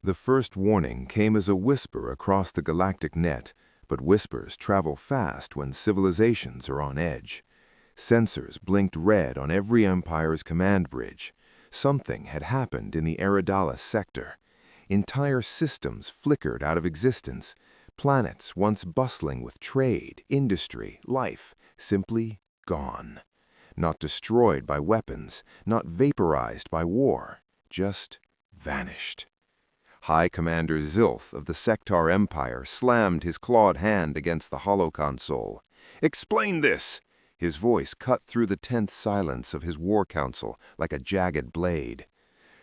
The first warning came as a whisper across the galactic net, but whispers travel fast when civilizations are on edge. Sensors blinked red on every Empire's command bridge. Something had happened in the Eridalis sector. Entire systems flickered out of existence. Planets once bustling with trade, industry, life, simply gone. Not destroyed by weapons, not vaporized by war, just vanished. High Commander Zilth of the Sectar Empire slammed his clawed hand against the holoconsole. "Explain this!" His voice cut through the tense silence of his war council like a jagged blade.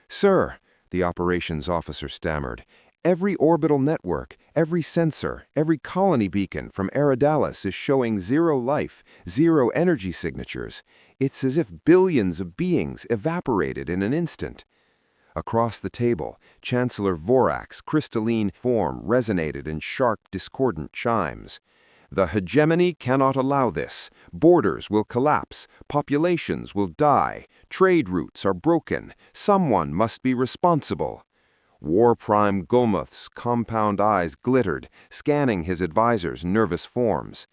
"Sir," the operations officer stammered, "every orbital network, every sensor, every colony beacon from Eridalis is showing zero life, zero energy signatures. It's as if billions of beings evaporated in an instant." Across the table, Chancellor Vorak's crystalline form resonated in sharp, discordant chimes. "The hegemony cannot allow this. Borders will collapse. Populations will die. Trade routes are broken. Someone must be responsible." War Prime Gulmuth's compound eyes glittered, scanning his advisor's nervous forms.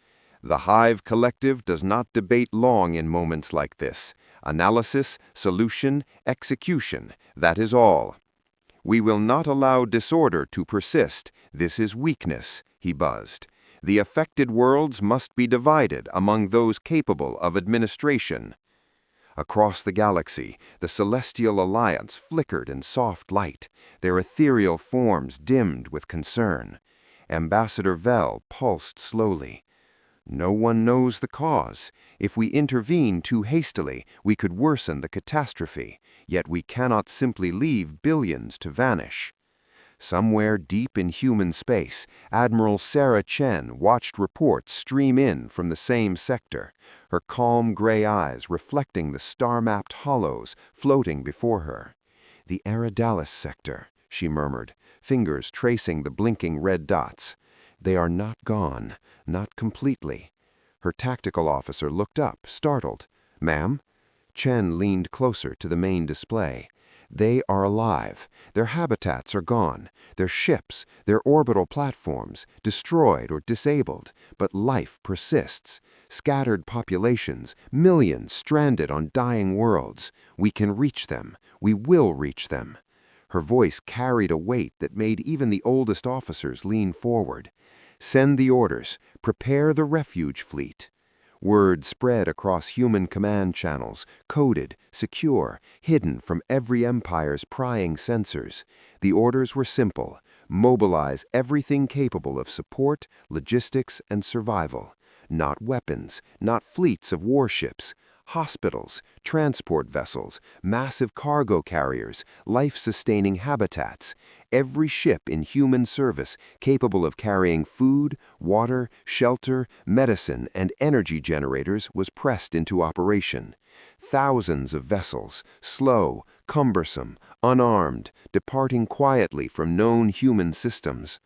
"The Hive Collective does not debate long in moments like this. Analysis, solution, execution, that is all. We will not allow disorder to persist. This is weakness," he buzzed. "The affected worlds must be divided among those capable of administration." Across the galaxy, the Celestial Alliance flickered in soft light, their ethereal forms dimmed with concern. Ambassador Vel pulsed slowly. "No one knows the cause. If we intervene too hastily, we could worsen the catastrophe, yet we cannot simply leave billions to vanish." Somewhere deep in human space, Admiral Sarah Chen watched reports stream in from the same sector, her calm gray eyes reflecting the star-mapped hollows floating before her. "The Eridalis sector," she murmured, fingers tracing the blinking red dots. "They are not gone, not completely." Her tactical officer looked up, startled. "Ma'am?" Chen leaned closer to the main display. "They are alive. Their habitats are gone. Their ships, their orbital platforms, destroyed or disabled. But life persists. Scattered populations, millions stranded on dying worlds. We can reach them. We will reach them." Her voice carried a weight that made even the oldest officers lean forward. "Send the orders. Prepare the refuge fleet." Word spread across human command channels, coded, secure, hidden from every Empire's prying sensors. The orders were simple: mobilize everything capable of support, logistics, and survival. Not weapons, not fleets of warships. Hospitals, transport vessels, massive cargo carriers, life-sustaining habitats. Every ship in human service capable of carrying food, water, shelter, medicine, and energy generators was pressed into operation. Thousands of vessels, slow, cumbersome, unarmed, departing quietly from known human systems.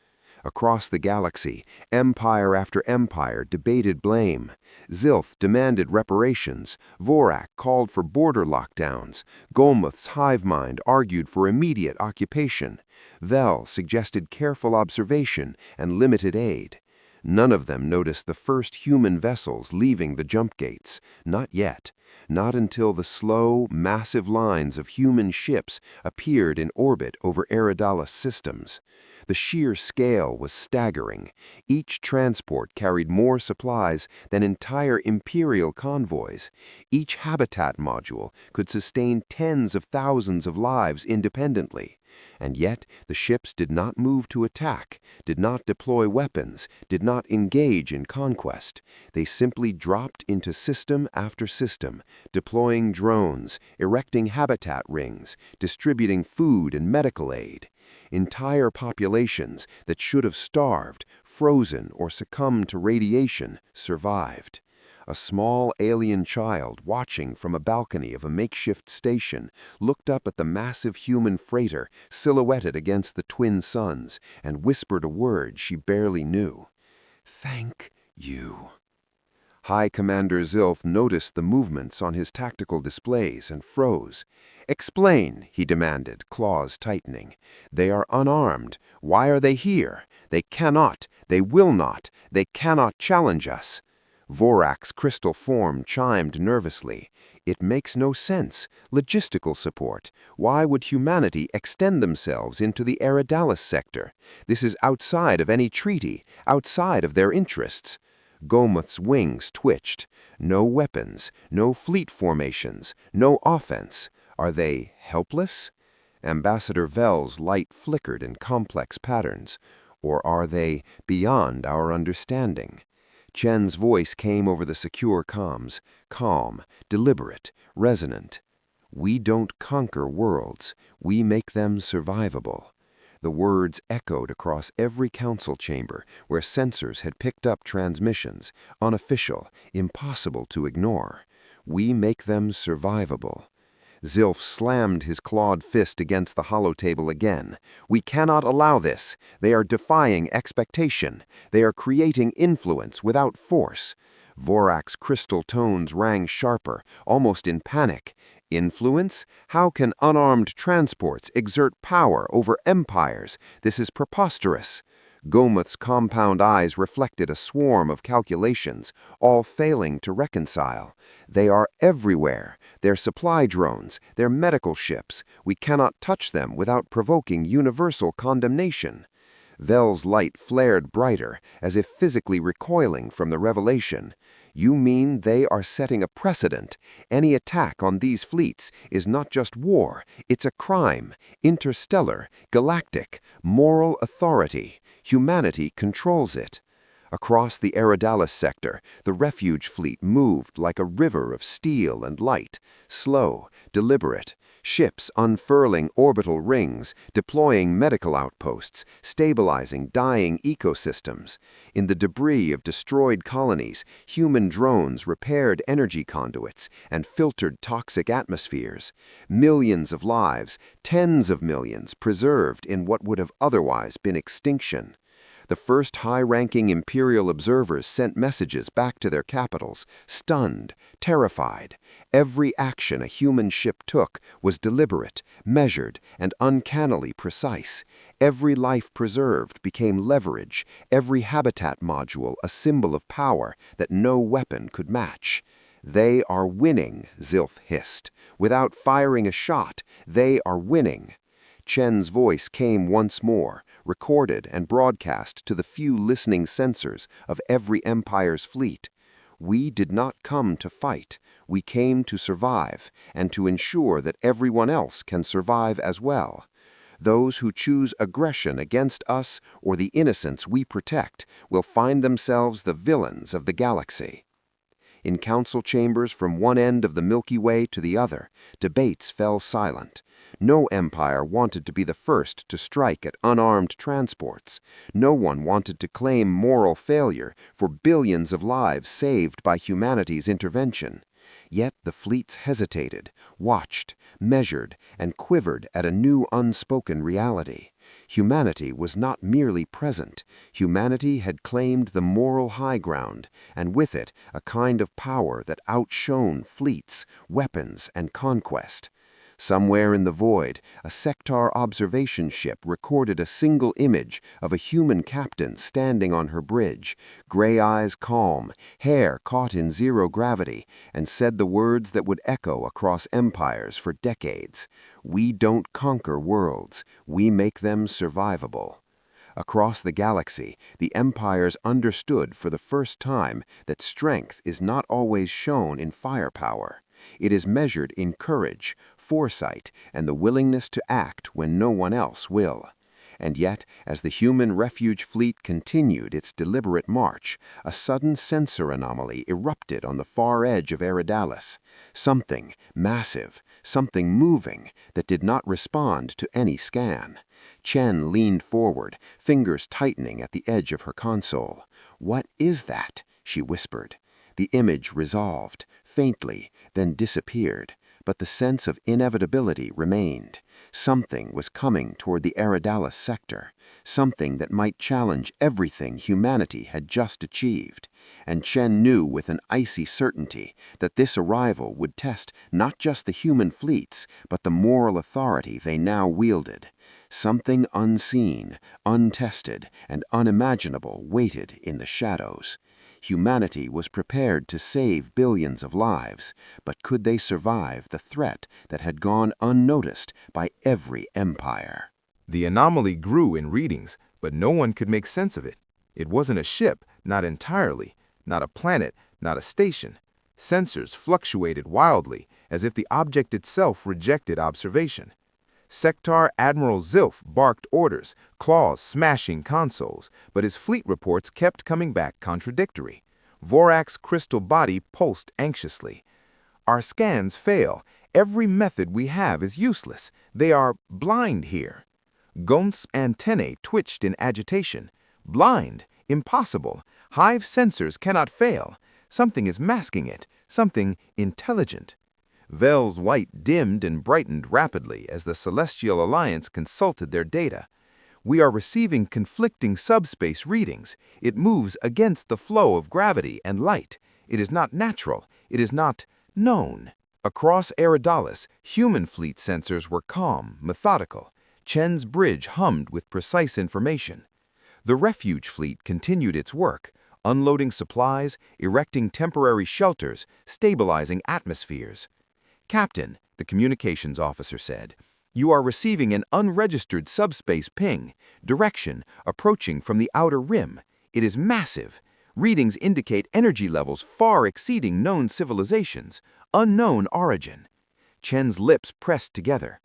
Across the galaxy, empire after empire debated blame. Zilth demanded reparations. Vorak called for border lockdowns. Gulmuth's hive mind argued for immediate occupation. Vel suggested careful observation and limited aid. None of them noticed the first human vessels leaving the jump gates. Not yet. Not until the slow, massive lines of human ships appeared in orbit over Eridalis systems. The sheer scale was staggering. Each transport carried more supplies than entire Imperial convoys. Each habitat module could sustain tens of thousands of lives independently. And yet the ships did not move to attack, did not deploy weapons, did not engage in conquest. They simply dropped into system after system, deploying drones, erecting habitat rings, distributing food and medical aid. Entire populations that should have starved, frozen, or succumbed to radiation survived. A small alien child watching from a balcony of a makeshift station looked up at the massive human freighter silhouetted against the twin suns and whispered a word she barely knew. "Thank you." High Commander Zilf noticed the movements on his tactical displays and froze. "Explain," he demanded, claws tightening. "They are unarmed. Why are they here? They cannot, they will not, they cannot challenge us." Vorak's crystal form chimed nervously. "It makes no sense. Logistical support. Why would humanity extend themselves into the Eridalis sector? This is outside of any treaty, outside of their interests." Gomuth's wings twitched. "No weapons, no fleet formations, no offense. Are they helpless?" Ambassador Vel's light flickered in complex patterns. "Or are they beyond our understanding?" Chen's voice came over the secure comms, calm, deliberate, resonant. "We don't conquer worlds. We make them survivable." The words echoed across every council chamber where sensors had picked up transmissions, unofficial, impossible to ignore. "We make them survivable." Zilf slammed his clawed fist against the holotable again. "We cannot allow this. They are defying expectation. They are creating influence without force." Vorak's crystal tones rang sharper, almost in panic. "Influence? How can unarmed transports exert power over empires? This is preposterous." Gomuth's compound eyes reflected a swarm of calculations, all failing to reconcile. "They are everywhere. Their supply drones, their medical ships. We cannot touch them without provoking universal condemnation." Vel's light flared brighter, as if physically recoiling from the revelation. "You mean they are setting a precedent? Any attack on these fleets is not just war, it's a crime. Interstellar, galactic, moral authority. Humanity controls it." Across the Eridalis sector, the refuge fleet moved like a river of steel and light, slow, deliberate. Ships unfurling orbital rings, deploying medical outposts, stabilizing dying ecosystems. In the debris of destroyed colonies, human drones repaired energy conduits and filtered toxic atmospheres. Millions of lives, tens of millions, preserved in what would have otherwise been extinction. The first high-ranking Imperial observers sent messages back to their capitals, stunned, terrified. Every action a human ship took was deliberate, measured, and uncannily precise. Every life preserved became leverage, every habitat module a symbol of power that no weapon could match. "They are winning," Zilf hissed. "Without firing a shot, they are winning." Chen's voice came once more, recorded and broadcast to the few listening sensors of every empire's fleet. "We did not come to fight. We came to survive, and to ensure that everyone else can survive as well. Those who choose aggression against us or the innocents we protect will find themselves the villains of the galaxy." In council chambers from one end of the Milky Way to the other, debates fell silent. No empire wanted to be the first to strike at unarmed transports. No one wanted to claim moral failure for billions of lives saved by humanity's intervention. Yet the fleets hesitated, watched, measured, and quivered at a new unspoken reality. Humanity was not merely present. Humanity had claimed the moral high ground, and with it a kind of power that outshone fleets, weapons, and conquest. Somewhere in the void, a sector observation ship recorded a single image of a human captain standing on her bridge, gray eyes calm, hair caught in zero gravity, and said the words that would echo across empires for decades. "We don't conquer worlds, we make them survivable." Across the galaxy, the empires understood for the first time that strength is not always shown in firepower. It is measured in courage, foresight, and the willingness to act when no one else will. And yet, as the human refuge fleet continued its deliberate march, a sudden sensor anomaly erupted on the far edge of Eridalis. Something massive, something moving, that did not respond to any scan. Chen leaned forward, fingers tightening at the edge of her console. "What is that?" she whispered. The image resolved, faintly, then disappeared. but the sense of inevitability remained. Something was coming toward the Eridalis sector, something that might challenge everything humanity had just achieved. And Chen knew with an icy certainty that this arrival would test not just the human fleets, but the moral authority they now wielded. Something unseen, untested, and unimaginable waited in the shadows. Humanity was prepared to save billions of lives, but could they survive the threat that had gone unnoticed by every empire? The anomaly grew in readings, but no one could make sense of it. It wasn't a ship, not entirely, not a planet, not a station. Sensors fluctuated wildly, as if the object itself rejected observation. Sector Admiral Zilf barked orders, claws smashing consoles, but his fleet reports kept coming back contradictory. Vorak's crystal body pulsed anxiously. Our scans fail. Every method we have is useless. They are blind here. Gomth's antennae twitched in agitation. Blind, impossible. Hive sensors cannot fail. Something is masking it, something intelligent. Vel's light dimmed and brightened rapidly as the Celestial Alliance consulted their data. We are receiving conflicting subspace readings. It moves against the flow of gravity and light. It is not natural. It is not known. Across Eridalis, human fleet sensors were calm, methodical. Chen's bridge hummed with precise information. The refuge fleet continued its work, unloading supplies, erecting temporary shelters, stabilizing atmospheres. "Captain," the communications officer said, "you are receiving an unregistered subspace ping, direction approaching from the outer rim. It is massive. Readings indicate energy levels far exceeding known civilizations, unknown origin." Chen's lips pressed together.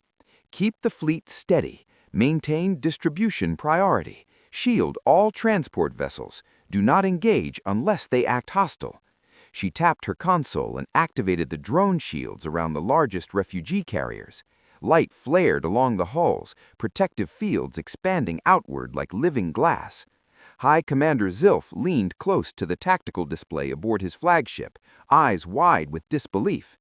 "Keep the fleet steady. Maintain distribution priority. Shield all transport vessels. Do not engage unless they act hostile." She tapped her console and activated the drone shields around the largest refugee carriers. Light flared along the hulls, protective fields expanding outward like living glass. High Commander Zilf leaned close to the tactical display aboard his flagship, eyes wide with disbelief.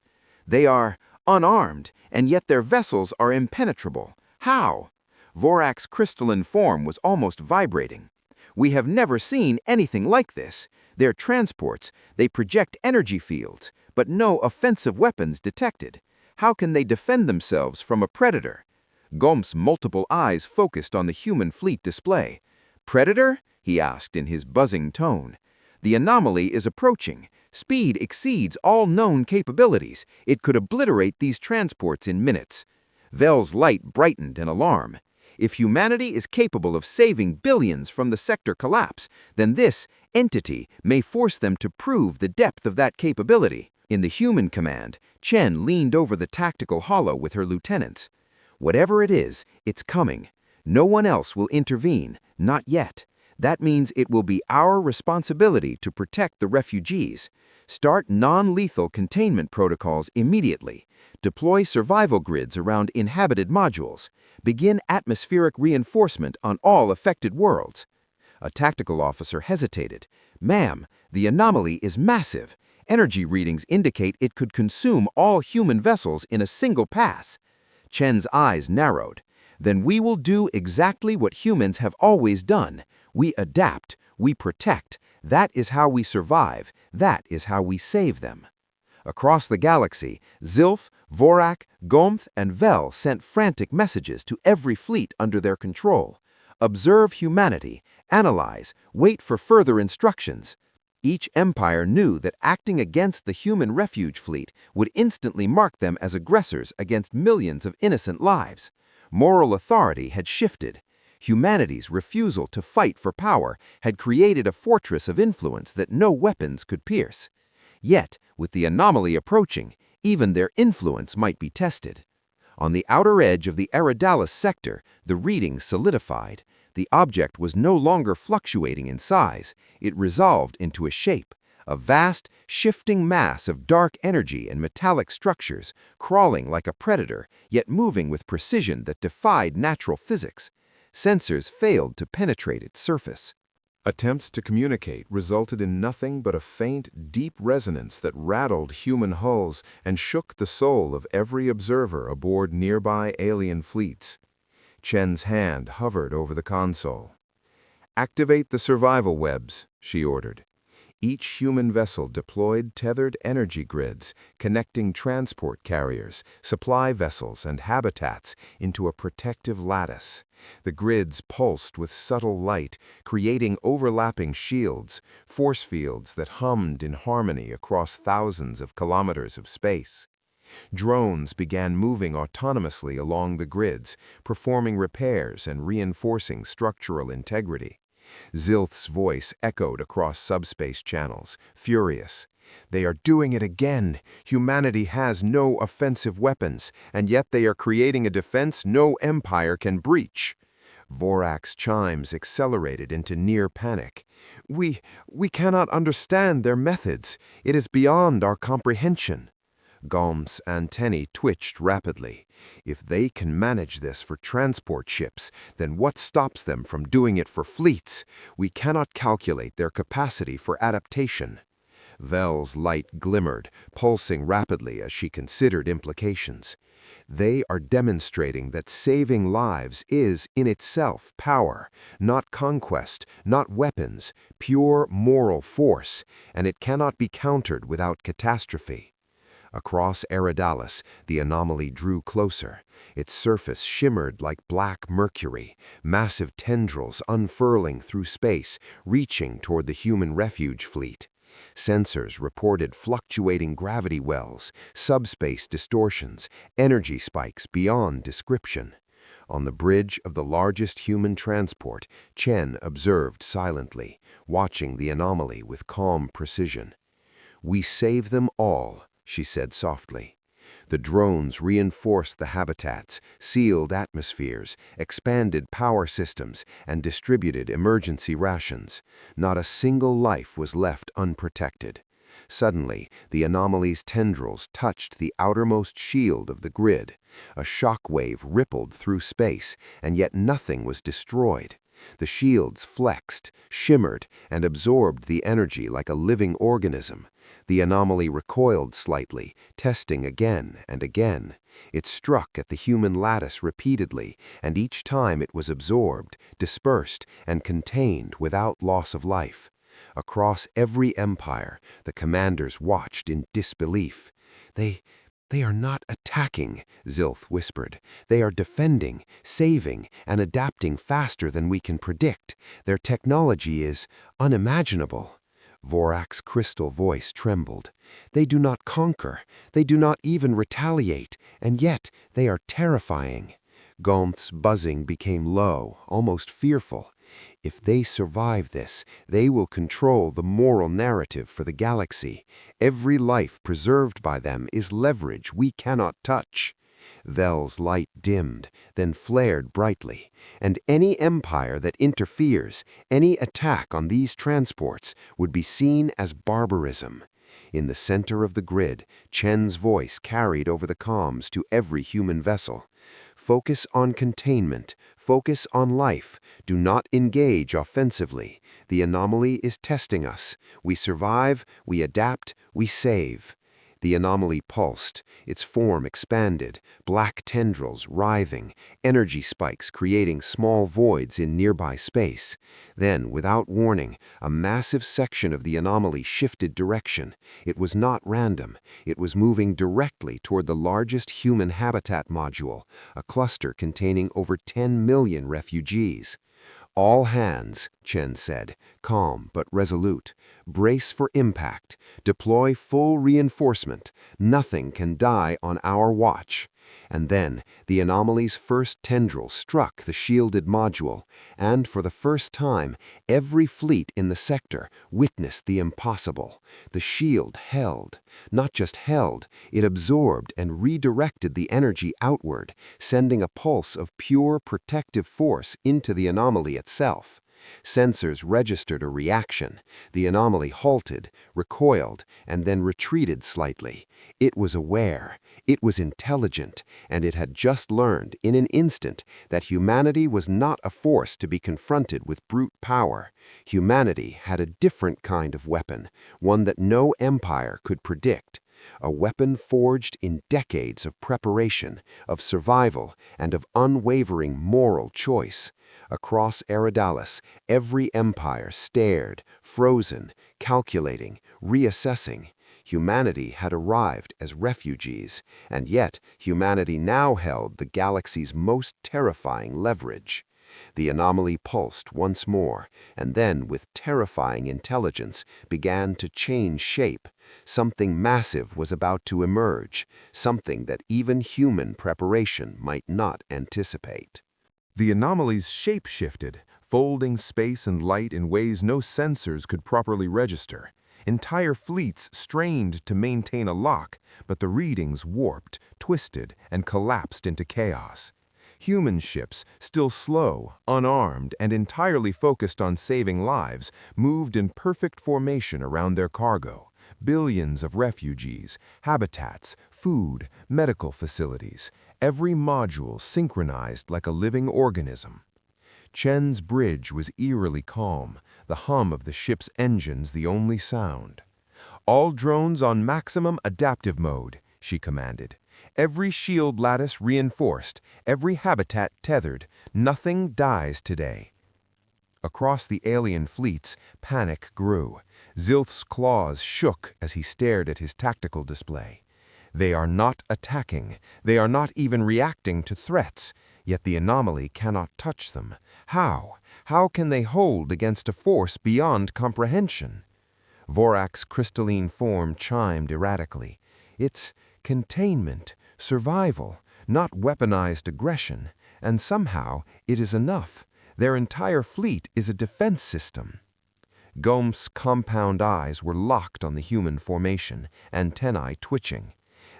"They are unarmed, and yet their vessels are impenetrable. How?" Vorak's crystalline form was almost vibrating. "We have never seen anything like this. Their transports, they project energy fields, but no offensive weapons detected. How can they defend themselves from a predator?" Gomth's multiple eyes focused on the human fleet display. "Predator?" he asked in his buzzing tone. "The anomaly is approaching. Speed exceeds all known capabilities. It could obliterate these transports in minutes." Vel's light brightened in alarm. "If humanity is capable of saving billions from the sector collapse, then this entity may force them to prove the depth of that capability." In the human command, Chen leaned over the tactical holo with her lieutenants. "Whatever it is, it's coming. No one else will intervene, not yet. That means it will be our responsibility to protect the refugees. Start non-lethal containment protocols immediately. Deploy survival grids around inhabited modules. Begin atmospheric reinforcement on all affected worlds." A tactical officer hesitated. "Ma'am, the anomaly is massive. Energy readings indicate it could consume all human vessels in a single pass." Chen's eyes narrowed. "Then we will do exactly what humans have always done. We adapt, we protect. That is how we survive. That is how we save them." Across the galaxy, Zilf, Vorak, Gomth, and Vel sent frantic messages to every fleet under their control. Observe humanity, analyze, wait for further instructions. Each empire knew that acting against the human refuge fleet would instantly mark them as aggressors against millions of innocent lives. Moral authority had shifted. Humanity's refusal to fight for power had created a fortress of influence that no weapons could pierce. Yet, with the anomaly approaching, even their influence might be tested. On the outer edge of the Eridalis sector, the readings solidified. The object was no longer fluctuating in size. It resolved into a shape, a vast, shifting mass of dark energy and metallic structures, crawling like a predator, yet moving with precision that defied natural physics. Sensors failed to penetrate its surface. Attempts to communicate resulted in nothing but a faint, deep resonance that rattled human hulls and shook the soul of every observer aboard nearby alien fleets. Chen's hand hovered over the console. "Activate the survival webs," she ordered. Each human vessel deployed tethered energy grids, connecting transport carriers, supply vessels, and habitats into a protective lattice. The grids pulsed with subtle light, creating overlapping shields, force fields that hummed in harmony across thousands of kilometers of space. Drones began moving autonomously along the grids, performing repairs and reinforcing structural integrity. Zilth's voice echoed across subspace channels, furious. "They are doing it again! Humanity has no offensive weapons, and yet they are creating a defense no empire can breach." Vorak's chimes accelerated into near panic. We cannot understand their methods. It is beyond our comprehension." Gom's antennae twitched rapidly. If they can manage this for transport ships, then what stops them from doing it for fleets? We cannot calculate their capacity for adaptation. Vel's light glimmered, pulsing rapidly as she considered implications. They are demonstrating that saving lives is, in itself, power, not conquest, not weapons, pure moral force, and it cannot be countered without catastrophe. Across Eridalis, the anomaly drew closer. Its surface shimmered like black mercury, massive tendrils unfurling through space, reaching toward the human refuge fleet. Sensors reported fluctuating gravity wells, subspace distortions, energy spikes beyond description. On the bridge of the largest human transport, Chen observed silently, watching the anomaly with calm precision. "We save them all," she said softly. The drones reinforced the habitats, sealed atmospheres, expanded power systems, and distributed emergency rations. Not a single life was left unprotected. Suddenly, the anomaly's tendrils touched the outermost shield of the grid. A shock wave rippled through space, and yet nothing was destroyed. The shields flexed, shimmered, and absorbed the energy like a living organism. The anomaly recoiled slightly, testing again and again. It struck at the human lattice repeatedly, and each time it was absorbed, dispersed, and contained without loss of life. Across every empire, the commanders watched in disbelief. They are not attacking," Zilth whispered. "They are defending, saving, and adapting faster than we can predict. Their technology is unimaginable." Vorak's crystal voice trembled. "They do not conquer, they do not even retaliate, and yet they are terrifying." Gomth's buzzing became low, almost fearful. "If they survive this, they will control the moral narrative for the galaxy. Every life preserved by them is leverage we cannot touch." Vel's light dimmed, then flared brightly, and any empire that interferes, any attack on these transports, would be seen as barbarism. In the center of the grid, Chen's voice carried over the comms to every human vessel. "Focus on containment. Focus on life. Do not engage offensively. The anomaly is testing us. We survive, we adapt, we save." The anomaly pulsed, its form expanded, black tendrils writhing, energy spikes creating small voids in nearby space. Then, without warning, a massive section of the anomaly shifted direction. It was not random. It was moving directly toward the largest human habitat module, a cluster containing over 10 million refugees. "All hands," Chen said, calm but resolute. "Brace for impact. Deploy full reinforcement. Nothing can die on our watch." And then, the anomaly's first tendril struck the shielded module, and for the first time, every fleet in the sector witnessed the impossible. The shield held. Not just held, it absorbed and redirected the energy outward, sending a pulse of pure protective force into the anomaly itself. Sensors registered a reaction. The anomaly halted, recoiled, and then retreated slightly. It was aware. It was intelligent, and it had just learned, in an instant, that humanity was not a force to be confronted with brute power. Humanity had a different kind of weapon, one that no empire could predict. A weapon forged in decades of preparation, of survival, and of unwavering moral choice. Across Eridalis, every empire stared, frozen, calculating, reassessing. Humanity had arrived as refugees, and yet humanity now held the galaxy's most terrifying leverage. The anomaly pulsed once more, and then, with terrifying intelligence, began to change shape. Something massive was about to emerge, something that even human preparation might not anticipate. The anomaly's shape shifted, folding space and light in ways no sensors could properly register. Entire fleets strained to maintain a lock, but the readings warped, twisted, and collapsed into chaos. Human ships, still slow, unarmed, and entirely focused on saving lives, moved in perfect formation around their cargo. Billions of refugees, habitats, food, medical facilities, every module synchronized like a living organism. Chen's bridge was eerily calm, the hum of the ship's engines the only sound. "All drones on maximum adaptive mode," she commanded. "Every shield lattice reinforced, every habitat tethered. Nothing dies today." Across the alien fleets, panic grew. Zilth's claws shook as he stared at his tactical display. They are not attacking. They are not even reacting to threats. Yet the anomaly cannot touch them. How? How can they hold against a force beyond comprehension? Vorak's crystalline form chimed erratically. It's containment, survival, not weaponized aggression. And somehow it is enough. Their entire fleet is a defense system. Gom's compound eyes were locked on the human formation, antennae twitching.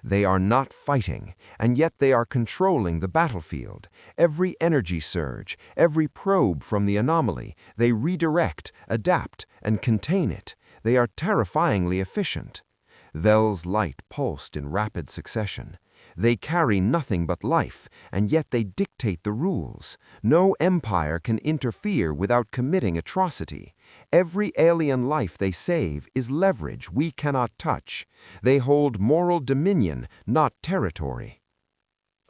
They are not fighting, and yet they are controlling the battlefield. Every energy surge, every probe from the anomaly, they redirect, adapt, and contain it. They are terrifyingly efficient. Vel's light pulsed in rapid succession. They carry nothing but life, and yet they dictate the rules. No empire can interfere without committing atrocity. Every alien life they save is leverage we cannot touch. They hold moral dominion, not territory.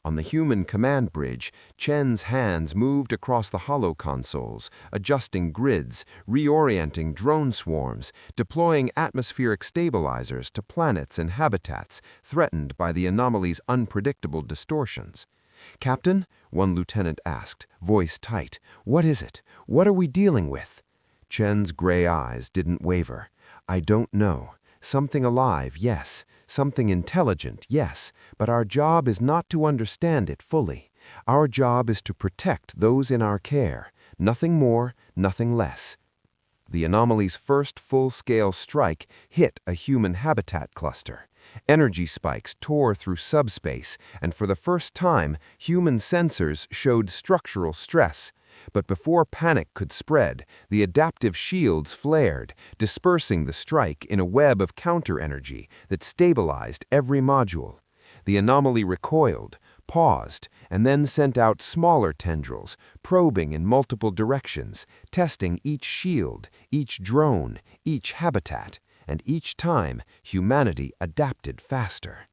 On the human command bridge, Chen's hands moved across the hollow consoles, adjusting grids, reorienting drone swarms, deploying atmospheric stabilizers to planets and habitats threatened by the anomaly's unpredictable distortions. "Captain," one lieutenant asked, voice tight, "what is it? What are we dealing with?" Chen's gray eyes didn't waver. "I don't know. Something alive, yes. Something intelligent, yes. But our job is not to understand it fully. Our job is to protect those in our care. Nothing more, nothing less." The anomaly's first full-scale strike hit a human habitat cluster. Energy spikes tore through subspace, and for the first time, human sensors showed structural stress. But before panic could spread, the adaptive shields flared, dispersing the strike in a web of counter-energy that stabilized every module. The anomaly recoiled, paused, and then sent out smaller tendrils, probing in multiple directions, testing each shield, each drone, each habitat, and each time humanity adapted faster.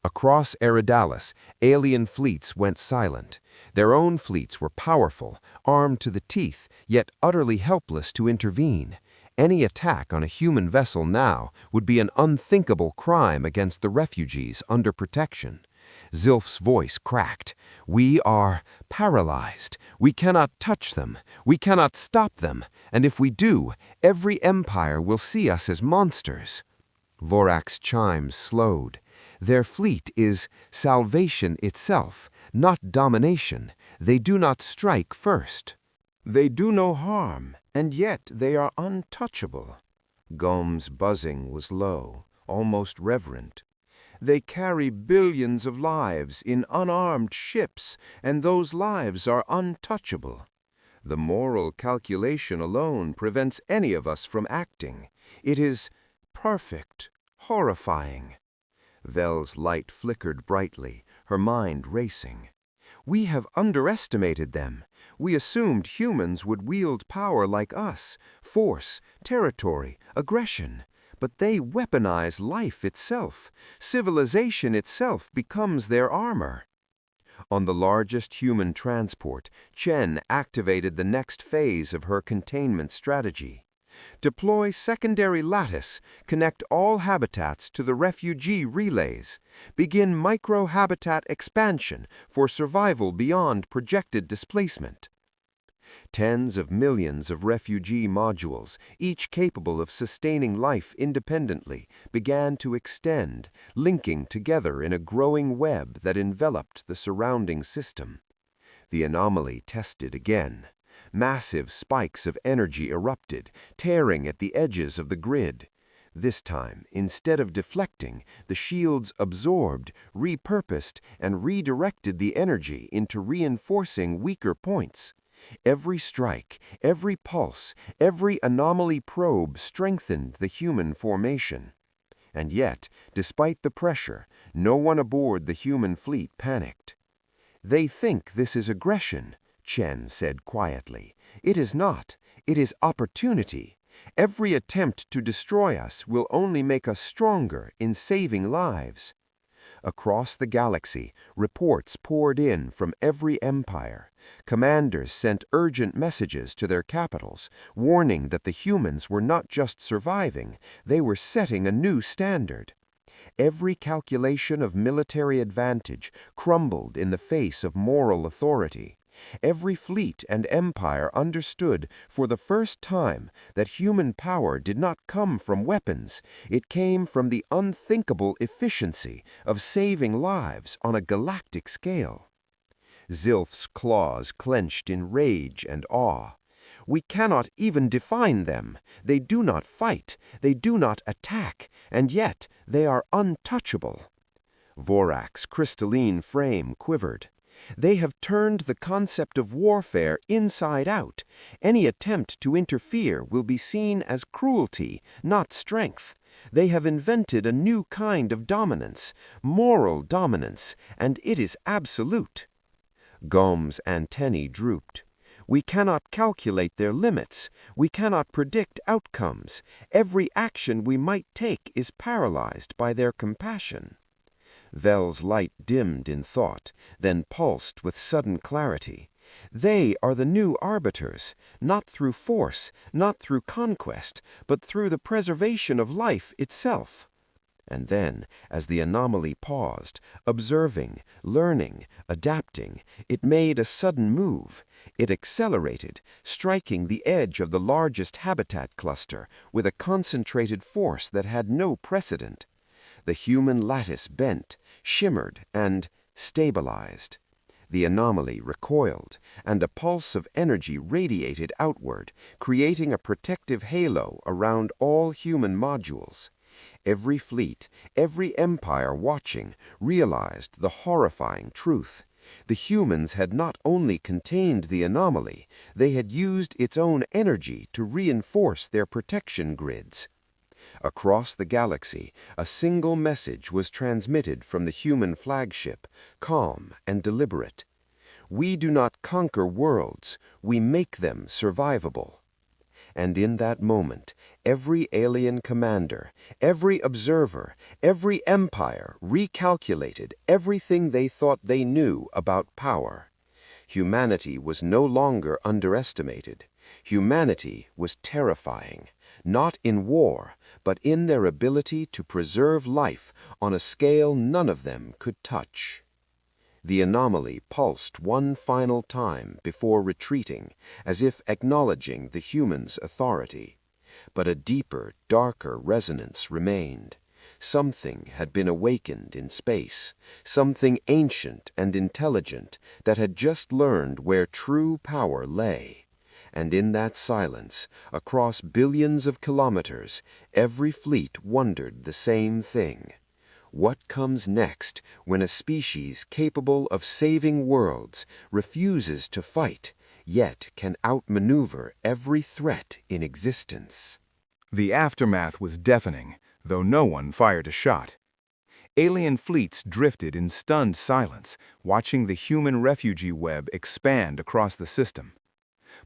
Across Eridalis, alien fleets went silent. Their own fleets were powerful, armed to the teeth, yet utterly helpless to intervene. Any attack on a human vessel now would be an unthinkable crime against the refugees under protection. Zilf's voice cracked. "We are paralyzed. We cannot touch them. We cannot stop them. And if we do, every empire will see us as monsters." Vorak's chimes slowed. "Their fleet is salvation itself, not domination. They do not strike first." "They do no harm, and yet they are untouchable." Gom's buzzing was low, almost reverent. "They carry billions of lives in unarmed ships, and those lives are untouchable. The moral calculation alone prevents any of us from acting. It is perfect, horrifying. Vel's light flickered brightly, her mind racing. We have underestimated them. We assumed humans would wield power like us, force, territory, aggression. But they weaponize life itself. Civilization itself becomes their armor. On the largest human transport, Chen activated the next phase of her containment strategy. Deploy secondary lattice, connect all habitats to the refugee relays. Begin micro-habitat expansion for survival beyond projected displacement. Tens of millions of refugee modules, each capable of sustaining life independently, began to extend, linking together in a growing web that enveloped the surrounding system. The anomaly tested again. Massive spikes of energy erupted, tearing at the edges of the grid. This time, instead of deflecting, the shields absorbed, repurposed, and redirected the energy into reinforcing weaker points. Every strike, every pulse, every anomaly probe strengthened the human formation. And yet, despite the pressure, no one aboard the human fleet panicked. "They think this is aggression," Chen said quietly. "It is not. It is opportunity. Every attempt to destroy us will only make us stronger in saving lives." Across the galaxy, reports poured in from every empire. Commanders sent urgent messages to their capitals, warning that the humans were not just surviving, they were setting a new standard. Every calculation of military advantage crumbled in the face of moral authority. Every fleet and empire understood for the first time that human power did not come from weapons. It came from the unthinkable efficiency of saving lives on a galactic scale. Zilph's claws clenched in rage and awe. "We cannot even define them. They do not fight, they do not attack, and yet they are untouchable." Vorak's crystalline frame quivered. "They have turned the concept of warfare inside out. Any attempt to interfere will be seen as cruelty, not strength. They have invented a new kind of dominance, moral dominance, and it is absolute." Gom's antennae drooped. "We cannot calculate their limits. We cannot predict outcomes. Every action we might take is paralyzed by their compassion." Vel's light dimmed in thought, then pulsed with sudden clarity. "They are the new arbiters, not through force, not through conquest, but through the preservation of life itself." And then, as the anomaly paused, observing, learning, adapting, it made a sudden move. It accelerated, striking the edge of the largest habitat cluster with a concentrated force that had no precedent. The human lattice bent, shimmered, and stabilized. The anomaly recoiled, and a pulse of energy radiated outward, creating a protective halo around all human modules. Every fleet, every empire watching, realized the horrifying truth. The humans had not only contained the anomaly, they had used its own energy to reinforce their protection grids. Across the galaxy, a single message was transmitted from the human flagship, calm and deliberate. "We do not conquer worlds, we make them survivable." And in that moment, every alien commander, every observer, every empire recalculated everything they thought they knew about power. Humanity was no longer underestimated. Humanity was terrifying, not in war, but in their ability to preserve life on a scale none of them could touch. The anomaly pulsed one final time before retreating, as if acknowledging the human's authority. But a deeper, darker resonance remained. Something had been awakened in space, something ancient and intelligent that had just learned where true power lay. And in that silence, across billions of kilometers, every fleet wondered the same thing. What comes next when a species capable of saving worlds refuses to fight, yet can outmaneuver every threat in existence. The aftermath was deafening, though no one fired a shot. Alien fleets drifted in stunned silence, watching the human refugee web expand across the system.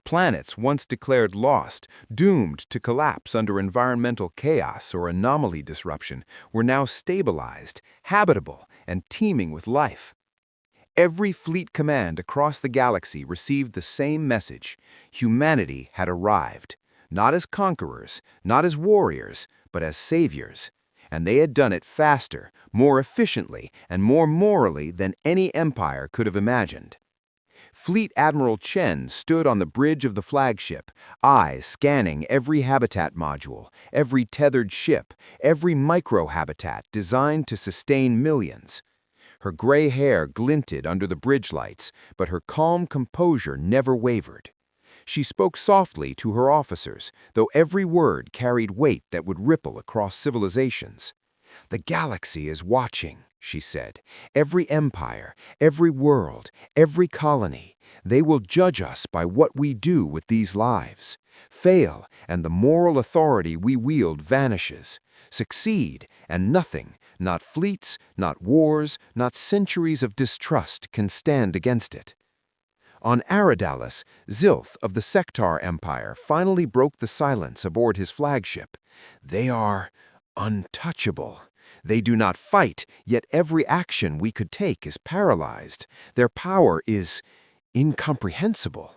Planets once declared lost, doomed to collapse under environmental chaos or anomaly disruption, were now stabilized, habitable, and teeming with life. Every fleet command across the galaxy received the same message: humanity had arrived, not as conquerors, not as warriors, but as saviors. And they had done it faster, more efficiently, and more morally than any empire could have imagined. Fleet Admiral Chen stood on the bridge of the flagship, eyes scanning every habitat module, every tethered ship, every micro-habitat designed to sustain millions. Her gray hair glinted under the bridge lights, but her calm composure never wavered. She spoke softly to her officers, though every word carried weight that would ripple across civilizations. "The galaxy is watching," she said. "Every empire, every world, every colony. They will judge us by what we do with these lives. Fail, and the moral authority we wield vanishes. Succeed, and nothing, not fleets, not wars, not centuries of distrust can stand against it." On Aridalis, Zilth of the Sectar Empire finally broke the silence aboard his flagship. "They are untouchable. They do not fight, yet every action we could take is paralyzed. Their power is incomprehensible."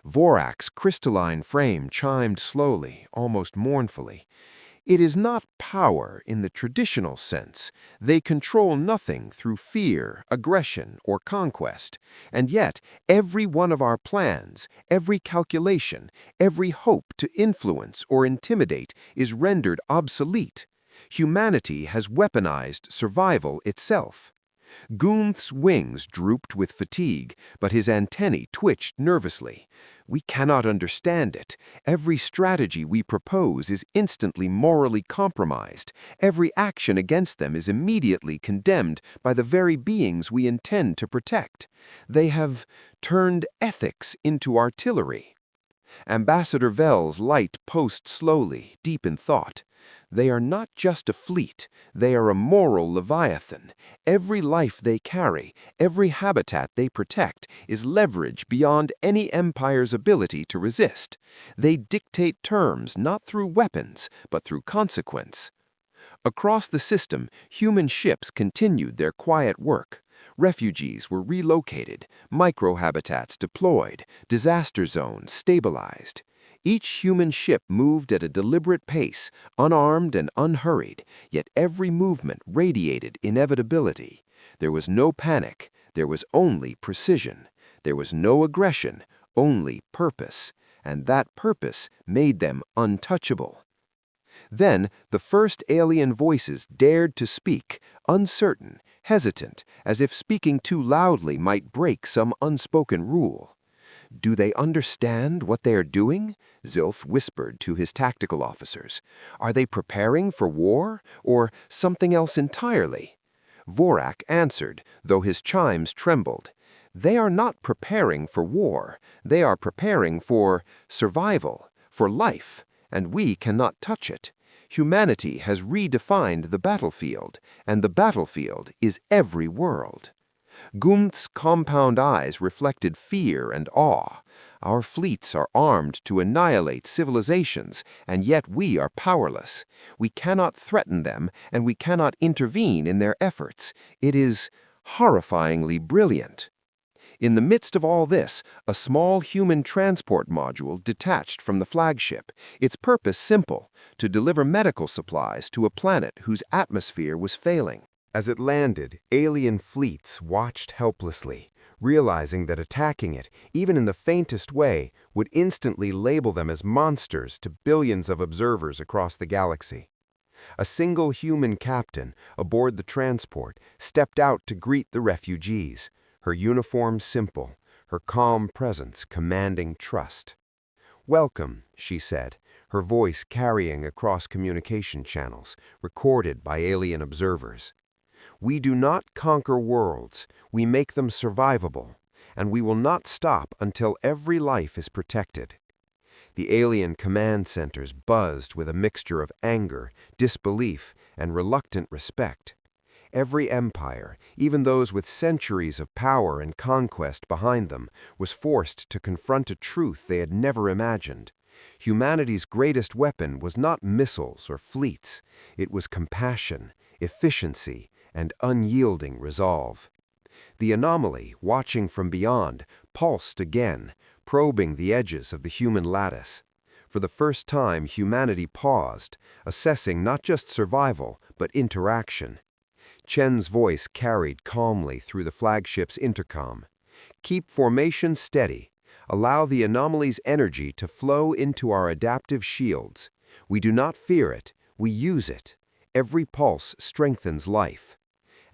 Vorak's crystalline frame chimed slowly, almost mournfully. "It is not power in the traditional sense. They control nothing through fear, aggression, or conquest. And yet, every one of our plans, every calculation, every hope to influence or intimidate is rendered obsolete. Humanity has weaponized survival itself." Gunth's wings drooped with fatigue, but his antennae twitched nervously. "We cannot understand it. Every strategy we propose is instantly morally compromised. Every action against them is immediately condemned by the very beings we intend to protect. They have turned ethics into artillery." Ambassador Vell's light posed slowly, deep in thought. "They are not just a fleet, they are a moral leviathan. Every life they carry, every habitat they protect, is leverage beyond any empire's ability to resist. They dictate terms not through weapons, but through consequence." Across the system, human ships continued their quiet work. Refugees were relocated, microhabitats deployed, disaster zones stabilized. Each human ship moved at a deliberate pace, unarmed and unhurried, yet every movement radiated inevitability. There was no panic, there was only precision. There was no aggression, only purpose, and that purpose made them untouchable. Then the first alien voices dared to speak, uncertain, hesitant, as if speaking too loudly might break some unspoken rule. "Do they understand what they are doing?" Zilth whispered to his tactical officers. "Are they preparing for war, or something else entirely?" Vorak answered, though his chimes trembled. "They are not preparing for war. They are preparing for survival, for life, and we cannot touch it. Humanity has redefined the battlefield, and the battlefield is every world." Gunth's compound eyes reflected fear and awe. "Our fleets are armed to annihilate civilizations, and yet we are powerless. We cannot threaten them, and we cannot intervene in their efforts. It is horrifyingly brilliant." In the midst of all this, a small human transport module detached from the flagship, its purpose simple: to deliver medical supplies to a planet whose atmosphere was failing. As it landed, alien fleets watched helplessly, realizing that attacking it, even in the faintest way, would instantly label them as monsters to billions of observers across the galaxy. A single human captain aboard the transport stepped out to greet the refugees, her uniform simple, her calm presence commanding trust. "Welcome," she said, her voice carrying across communication channels, recorded by alien observers. "We do not conquer worlds, we make them survivable. and we will not stop until every life is protected. The alien command centers buzzed with a mixture of anger, disbelief, and reluctant respect. Every empire, even those with centuries of power and conquest behind them, was forced to confront a truth they had never imagined. Humanity's greatest weapon was not missiles or fleets. It was compassion, efficiency, and unyielding resolve. The anomaly, watching from beyond, pulsed again, probing the edges of the human lattice. For the first time, humanity paused, assessing not just survival, but interaction. Chen's voice carried calmly through the flagship's intercom. "Keep formation steady. Allow the anomaly's energy to flow into our adaptive shields. We do not fear it, we use it. Every pulse strengthens life."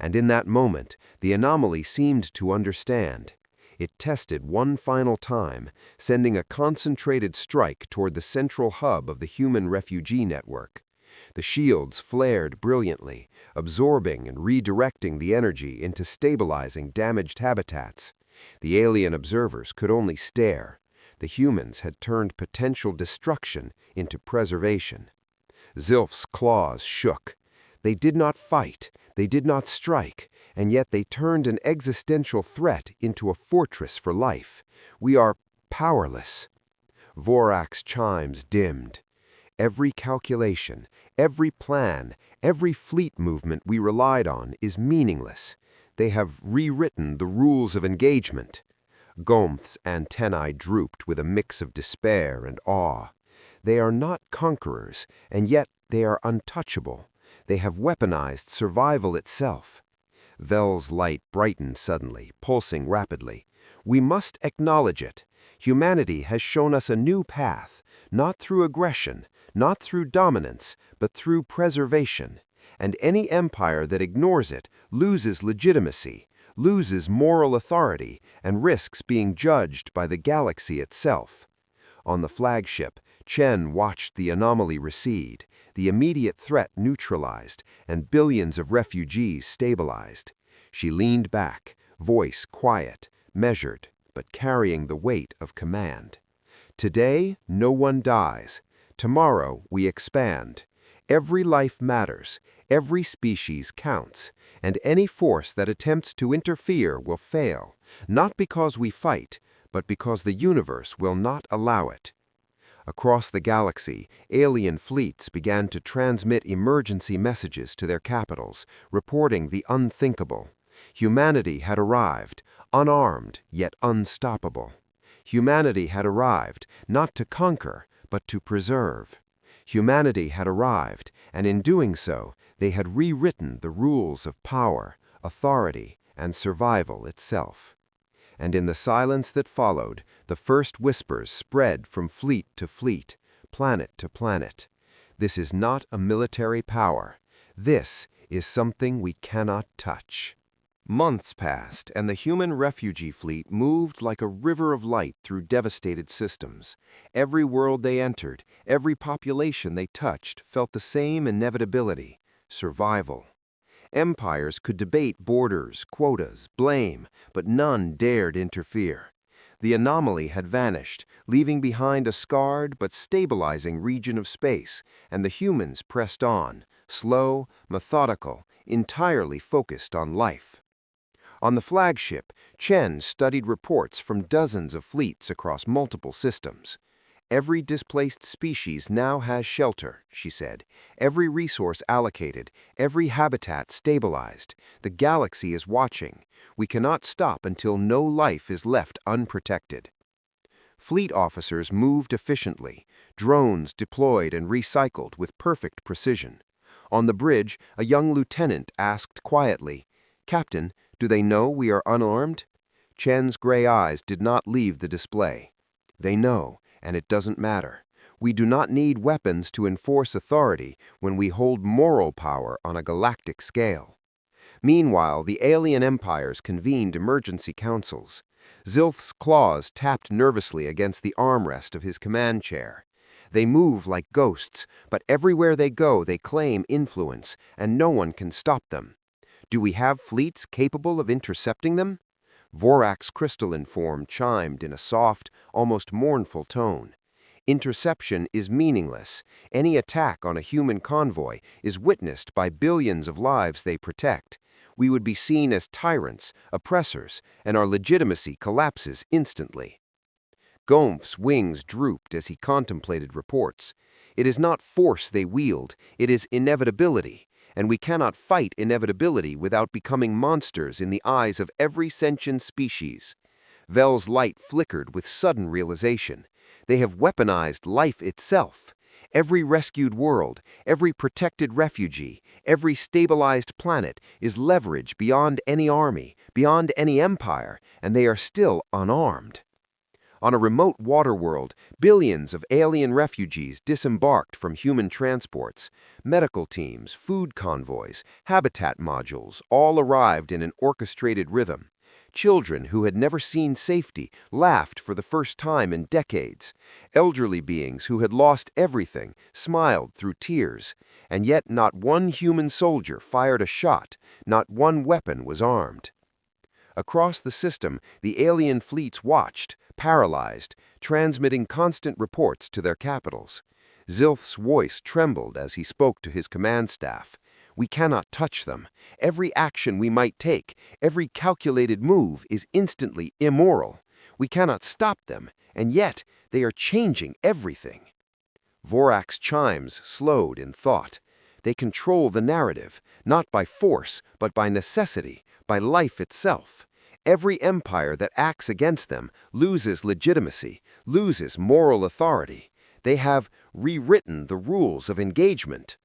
And in that moment, the anomaly seemed to understand. It tested one final time, sending a concentrated strike toward the central hub of the human refugee network. The shields flared brilliantly, absorbing and redirecting the energy into stabilizing damaged habitats. The alien observers could only stare. The humans had turned potential destruction into preservation. Zilf's claws shook. They did not fight, they did not strike, and yet they turned an existential threat into a fortress for life. "We are powerless." Vorak's chimes dimmed. Every calculation, every plan, every fleet movement we relied on is meaningless. They have rewritten the rules of engagement. Gomth's antennae drooped with a mix of despair and awe. They are not conquerors, and yet they are untouchable. They have weaponized survival itself. Vel's light brightened suddenly, pulsing rapidly. "We must acknowledge it. Humanity has shown us a new path, not through aggression, not through dominance, but through preservation. And any empire that ignores it loses legitimacy, loses moral authority, and risks being judged by the galaxy itself." On the flagship, Chen watched the anomaly recede, the immediate threat neutralized, and billions of refugees stabilized. She leaned back, voice quiet, measured, but carrying the weight of command. "Today, no one dies. Tomorrow, we expand. Every life matters, every species counts, and any force that attempts to interfere will fail, not because we fight, but because the universe will not allow it." Across the galaxy, alien fleets began to transmit emergency messages to their capitals, reporting the unthinkable. Humanity had arrived, unarmed yet unstoppable. Humanity had arrived, not to conquer, but to preserve. Humanity had arrived, and in doing so, they had rewritten the rules of power, authority, and survival itself. And in the silence that followed, the first whispers spread from fleet to fleet, planet to planet. "This is not a military power. This is something we cannot touch." Months passed, and the human refugee fleet moved like a river of light through devastated systems. Every world they entered, every population they touched, felt the same inevitability: survival. Empires could debate borders, quotas, blame, but none dared interfere. The anomaly had vanished, leaving behind a scarred but stabilizing region of space, and the humans pressed on, slow, methodical, entirely focused on life. On the flagship, Chen studied reports from dozens of fleets across multiple systems. "Every displaced species now has shelter," she said. "Every resource allocated, every habitat stabilized. The galaxy is watching. We cannot stop until no life is left unprotected." Fleet officers moved efficiently, drones deployed and recycled with perfect precision. On the bridge, a young lieutenant asked quietly, "Captain, do they know we are unarmed?" Chen's gray eyes did not leave the display. "They know, and it doesn't matter. We do not need weapons to enforce authority when we hold moral power on a galactic scale." Meanwhile, the alien empires convened emergency councils. Zilth's claws tapped nervously against the armrest of his command chair. "They move like ghosts, but everywhere they go they claim influence, and no one can stop them. Do we have fleets capable of intercepting them?" Vorak's crystalline form chimed in a soft, almost mournful tone. Interception is meaningless. Any attack on a human convoy is witnessed by billions of lives they protect. We would be seen as tyrants, oppressors, and our legitimacy collapses instantly. Gomph's wings drooped as he contemplated reports. It is not force they wield, it is inevitability, and we cannot fight inevitability without becoming monsters in the eyes of every sentient species. Vel's light flickered with sudden realization. They have weaponized life itself. Every rescued world, every protected refugee, every stabilized planet is leverage beyond any army, beyond any empire, and they are still unarmed. On a remote water world, billions of alien refugees disembarked from human transports. Medical teams, food convoys, habitat modules all arrived in an orchestrated rhythm. Children who had never seen safety laughed for the first time in decades. Elderly beings who had lost everything smiled through tears. And yet not one human soldier fired a shot, not one weapon was armed. Across the system, the alien fleets watched, paralyzed, transmitting constant reports to their capitals. Zilth's voice trembled as he spoke to his command staff. We cannot touch them. Every action we might take, every calculated move is instantly immoral. We cannot stop them, and yet they are changing everything. Vorak's chimes slowed in thought. They control the narrative, not by force, but by necessity, by life itself. Every empire that acts against them loses legitimacy, loses moral authority. They have rewritten the rules of engagement.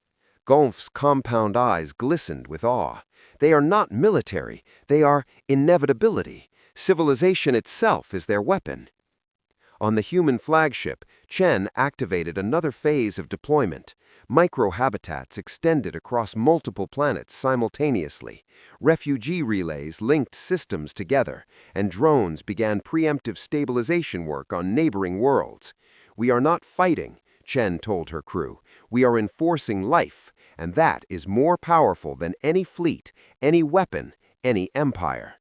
Gomph's compound eyes glistened with awe. They are not military, they are inevitability. Civilization itself is their weapon. On the human flagship, Chen activated another phase of deployment. Microhabitats extended across multiple planets simultaneously. Refugee relays linked systems together, and drones began preemptive stabilization work on neighboring worlds. We are not fighting, Chen told her crew. We are enforcing life, and that is more powerful than any fleet, any weapon, any empire.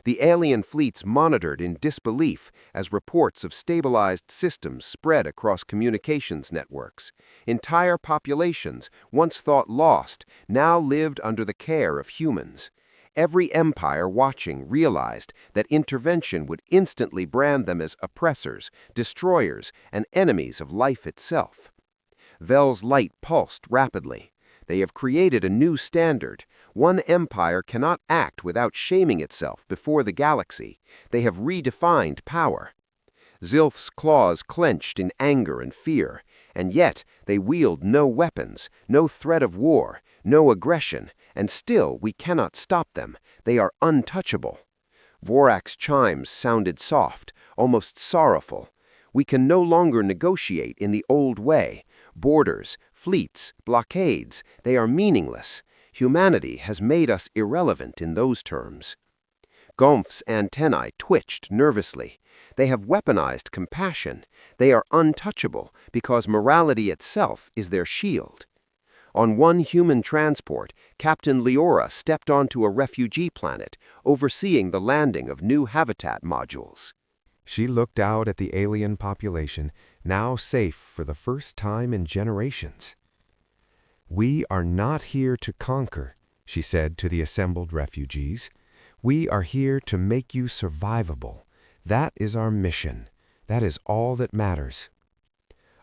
The alien fleets monitored in disbelief as reports of stabilized systems spread across communications networks. Entire populations, once thought lost, now lived under the care of humans. Every empire watching realized that intervention would instantly brand them as oppressors, destroyers, and enemies of life itself. Vel's light pulsed rapidly. They have created a new standard. One empire cannot act without shaming itself before the galaxy. They have redefined power. Zilth's claws clenched in anger and fear, and yet they wield no weapons, no threat of war, no aggression, and still we cannot stop them. They are untouchable. Vorak's chimes sounded soft, almost sorrowful. We can no longer negotiate in the old way. Borders, fleets, blockades, they are meaningless. Humanity has made us irrelevant in those terms. Gomph's antennae twitched nervously. They have weaponized compassion. They are untouchable because morality itself is their shield. On one human transport, Captain Leora stepped onto a refugee planet, overseeing the landing of new habitat modules. She looked out at the alien population, now safe for the first time in generations. "We are not here to conquer," she said to the assembled refugees. "We are here to make you survivable. That is our mission. That is all that matters."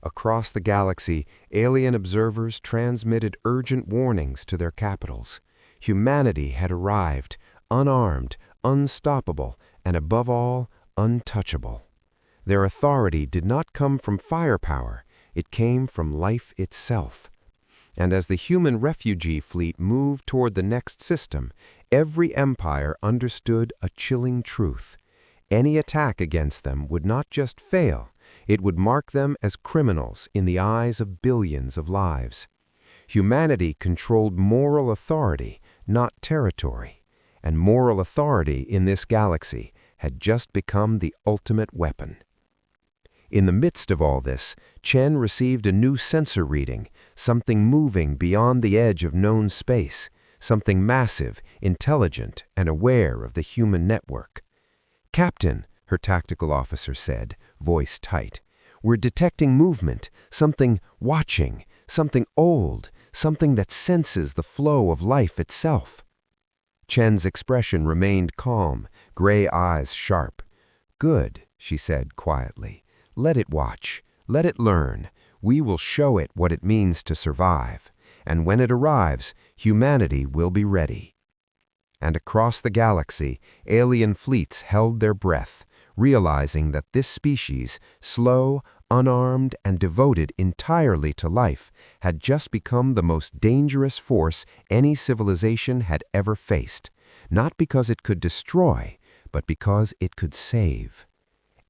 Across the galaxy, alien observers transmitted urgent warnings to their capitals. Humanity had arrived, unarmed, unstoppable, and above all, untouchable. Their authority did not come from firepower, it came from life itself. And as the human refugee fleet moved toward the next system, every empire understood a chilling truth. Any attack against them would not just fail, it would mark them as criminals in the eyes of billions of lives. Humanity controlled moral authority, not territory, and moral authority in this galaxy had just become the ultimate weapon. In the midst of all this, Chen received a new sensor reading, something moving beyond the edge of known space, something massive, intelligent, and aware of the human network. "Captain," her tactical officer said, voice tight, "we're detecting movement, something watching, something old, something that senses the flow of life itself." Chen's expression remained calm, gray eyes sharp. "Good," she said quietly. "Let it watch. Let it learn. We will show it what it means to survive. And when it arrives, humanity will be ready." And across the galaxy, alien fleets held their breath, realizing that this species, slow, unarmed, and devoted entirely to life, had just become the most dangerous force any civilization had ever faced, not because it could destroy, but because it could save.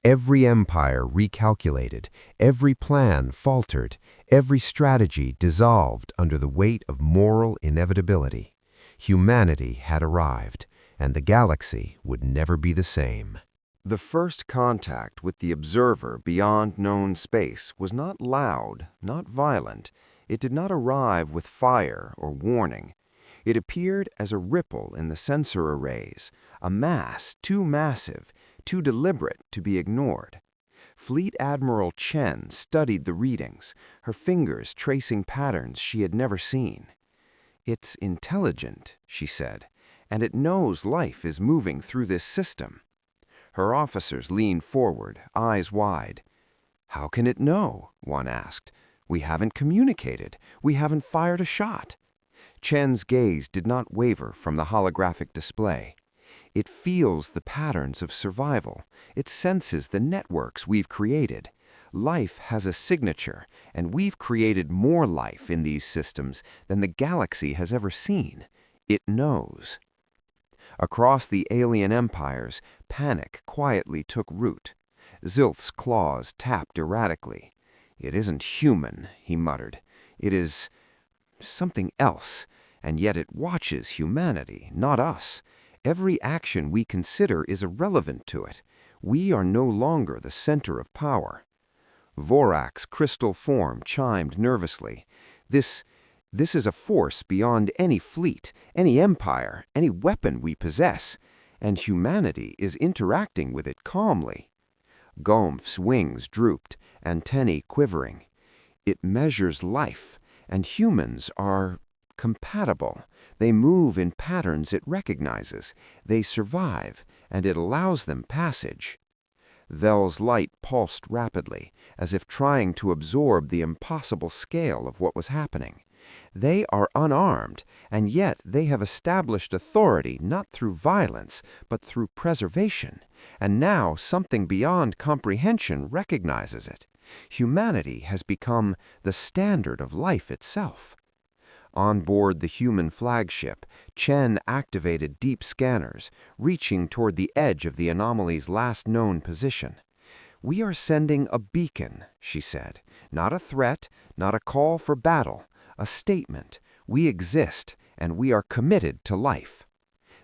Every empire recalculated, every plan faltered, every strategy dissolved under the weight of moral inevitability. Humanity had arrived, and the galaxy would never be the same. The first contact with the observer beyond known space was not loud, not violent. It did not arrive with fire or warning. It appeared as a ripple in the sensor arrays, a mass too massive, too deliberate to be ignored. Fleet Admiral Chen studied the readings, her fingers tracing patterns she had never seen. "It's intelligent," she said, "and it knows life is moving through this system." Her officers leaned forward, eyes wide. "How can it know?" one asked. "We haven't communicated. We haven't fired a shot." Chen's gaze did not waver from the holographic display. "It feels the patterns of survival. It senses the networks we've created. Life has a signature, and we've created more life in these systems than the galaxy has ever seen. It knows." Across the alien empires, panic quietly took root. Zilth's claws tapped erratically. "It isn't human," he muttered. "It is something else, and yet it watches humanity, not us. Every action we consider is irrelevant to it. We are no longer the center of power." Vorak's crystal form chimed nervously. This is a force beyond any fleet, any empire, any weapon we possess, and humanity is interacting with it calmly." Gomph's wings drooped, antennae quivering. "It measures life, and humans are compatible. They move in patterns it recognizes. They survive, and it allows them passage." Vel's light pulsed rapidly, as if trying to absorb the impossible scale of what was happening. "They are unarmed, and yet they have established authority not through violence, but through preservation. And now something beyond comprehension recognizes it. Humanity has become the standard of life itself." On board the human flagship, Chen activated deep scanners, reaching toward the edge of the anomaly's last known position. "We are sending a beacon," she said. "Not a threat, not a call for battle, a statement. We exist, and we are committed to life."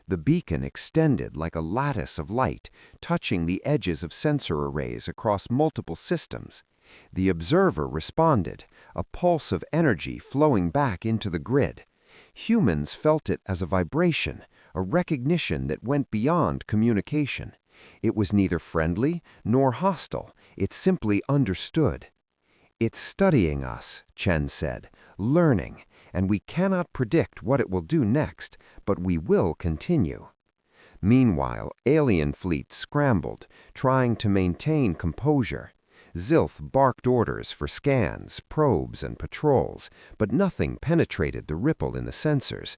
The beacon extended like a lattice of light, touching the edges of sensor arrays across multiple systems. The observer responded, a pulse of energy flowing back into the grid. Humans felt it as a vibration, a recognition that went beyond communication. It was neither friendly nor hostile. It simply understood. "It's studying us," Chen said, "learning, and we cannot predict what it will do next, but we will continue." Meanwhile, alien fleets scrambled, trying to maintain composure. Zilth barked orders for scans, probes, and patrols, but nothing penetrated the ripple in the sensors.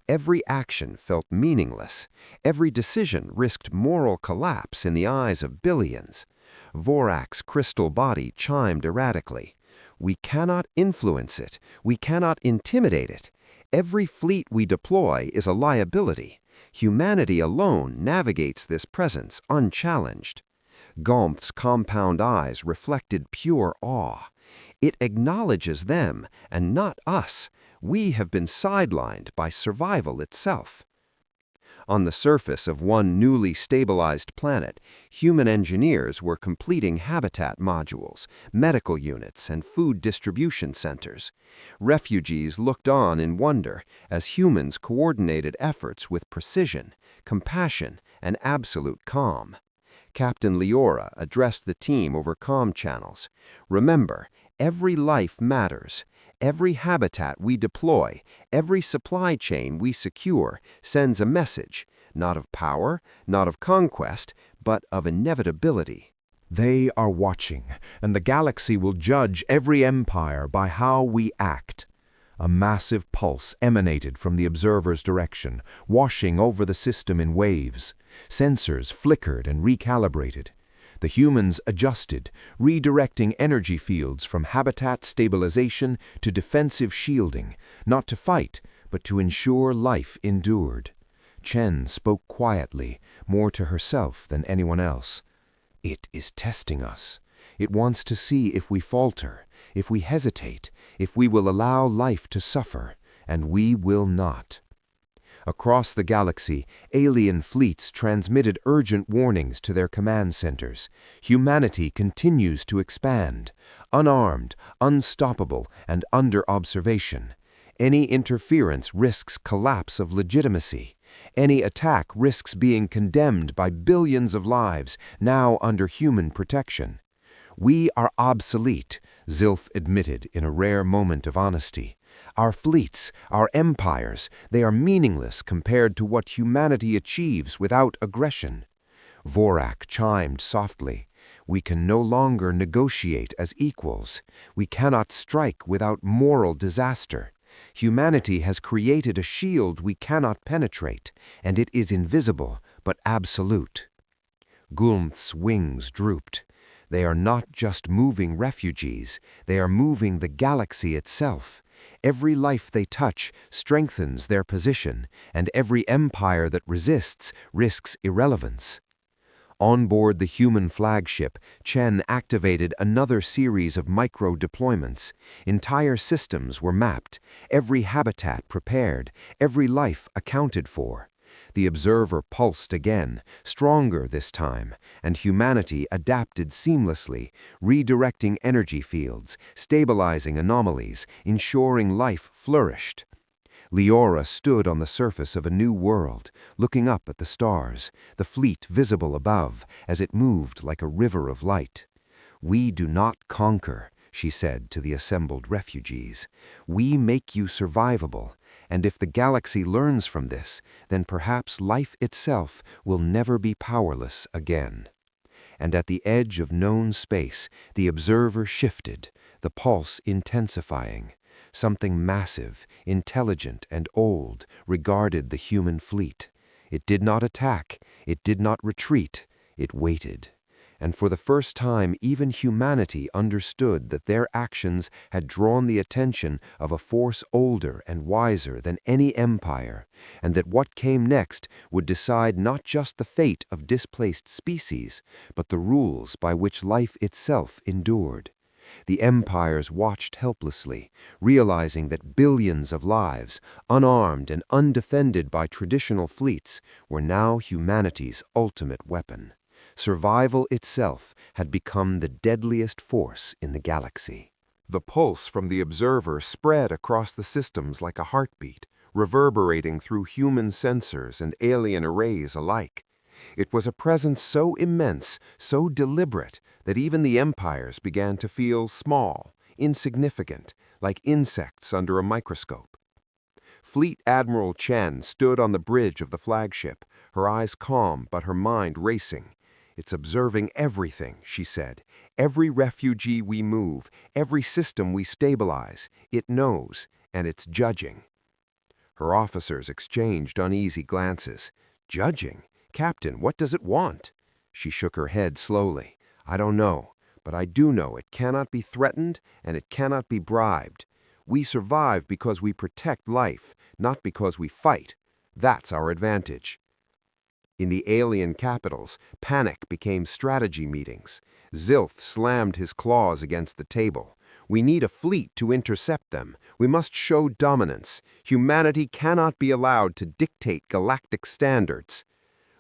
Every action felt meaningless. Every decision risked moral collapse in the eyes of billions. Vorak's crystal body chimed erratically. "We cannot influence it. We cannot intimidate it. Every fleet we deploy is a liability. Humanity alone navigates this presence unchallenged." Gomph's compound eyes reflected pure awe. "It acknowledges them, and not us. We have been sidelined by survival itself." On the surface of one newly stabilized planet, human engineers were completing habitat modules, medical units, and food distribution centers. Refugees looked on in wonder as humans coordinated efforts with precision, compassion, and absolute calm. Captain Leora addressed the team over comm channels. Remember, every life matters. Every habitat we deploy, every supply chain we secure sends a message, not of power, not of conquest, but of inevitability. They are watching, and the galaxy will judge every empire by how we act. A massive pulse emanated from the observer's direction, washing over the system in waves. Sensors flickered and recalibrated. The humans adjusted, redirecting energy fields from habitat stabilization to defensive shielding, not to fight, but to ensure life endured. Chen spoke quietly, more to herself than anyone else. It is testing us. It wants to see if we falter, if we hesitate, if we will allow life to suffer, and we will not. Across the galaxy, alien fleets transmitted urgent warnings to their command centers. Humanity continues to expand, unarmed, unstoppable, and under observation. Any interference risks collapse of legitimacy. Any attack risks being condemned by billions of lives now under human protection. We are obsolete, Zilf admitted in a rare moment of honesty. Our fleets, our empires, they are meaningless compared to what humanity achieves without aggression. Vorak chimed softly. We can no longer negotiate as equals. We cannot strike without moral disaster. Humanity has created a shield we cannot penetrate, and it is invisible, but absolute. Gulmth's wings drooped. They are not just moving refugees, they are moving the galaxy itself. Every life they touch strengthens their position, and every empire that resists risks irrelevance. On board the human flagship, Chen activated another series of micro-deployments. Entire systems were mapped, every habitat prepared, every life accounted for. The observer pulsed again, stronger this time, and humanity adapted seamlessly, redirecting energy fields, stabilizing anomalies, ensuring life flourished. Leora stood on the surface of a new world, looking up at the stars, the fleet visible above, as it moved like a river of light. "We do not conquer," she said to the assembled refugees. "We make you survivable, and if the galaxy learns from this, then perhaps life itself will never be powerless again." And at the edge of known space, the observer shifted, the pulse intensifying. Something massive, intelligent, and old regarded the human fleet. It did not attack, it did not retreat, it waited. And for the first time, even humanity understood that their actions had drawn the attention of a force older and wiser than any empire, and that what came next would decide not just the fate of displaced species, but the rules by which life itself endured. The empires watched helplessly, realizing that billions of lives, unarmed and undefended by traditional fleets, were now humanity's ultimate weapon. Survival itself had become the deadliest force in the galaxy. The pulse from the observer spread across the systems like a heartbeat, reverberating through human sensors and alien arrays alike. It was a presence so immense, so deliberate, that even the empires began to feel small, insignificant, like insects under a microscope. Fleet Admiral Chen stood on the bridge of the flagship, her eyes calm but her mind racing. "It's observing everything," she said. "Every refugee we move, every system we stabilize. It knows, and it's judging." Her officers exchanged uneasy glances. "Judging? Captain, what does it want?" She shook her head slowly. "I don't know, but I do know it cannot be threatened and it cannot be bribed. We survive because we protect life, not because we fight. That's our advantage." In the alien capitals, panic became strategy meetings. Zilf slammed his claws against the table. "We need a fleet to intercept them. We must show dominance. Humanity cannot be allowed to dictate galactic standards."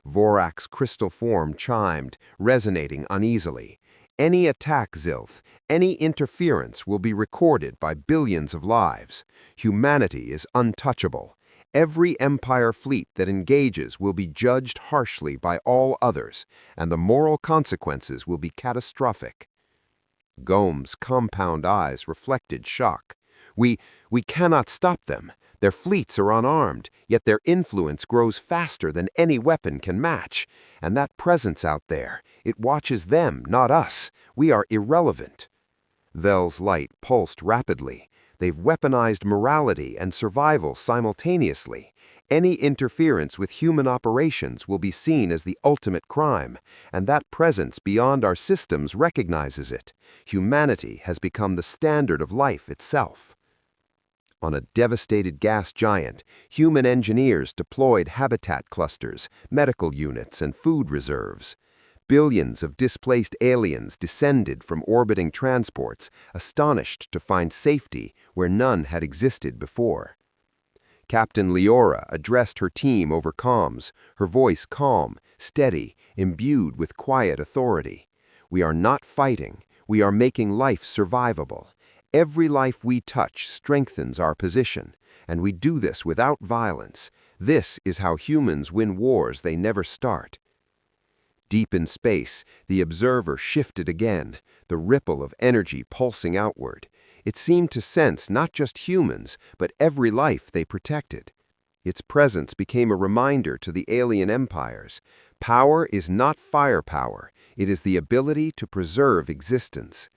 Vorak's crystal form chimed, resonating uneasily. "Any attack, Zilf, any interference will be recorded by billions of lives. Humanity is untouchable. Every Empire fleet that engages will be judged harshly by all others, and the moral consequences will be catastrophic. Gome's compound eyes reflected shock. We cannot stop them. Their fleets are unarmed, yet their influence grows faster than any weapon can match. And that presence out there, it watches them, not us. We are irrelevant. Vel's light pulsed rapidly. They've weaponized morality and survival simultaneously. Any interference with human operations will be seen as the ultimate crime, and that presence beyond our systems recognizes it. Humanity has become the standard of life itself. On a devastated gas giant, human engineers deployed habitat clusters, medical units, and food reserves. Billions of displaced aliens descended from orbiting transports, astonished to find safety where none had existed before. Captain Leora addressed her team over comms, her voice calm, steady, imbued with quiet authority. We are not fighting, we are making life survivable. Every life we touch strengthens our position, and we do this without violence. This is how humans win wars they never start. Deep in space, the observer shifted again, the ripple of energy pulsing outward. It seemed to sense not just humans, but every life they protected. Its presence became a reminder to the alien empires. Power is not firepower, it is the ability to preserve existence.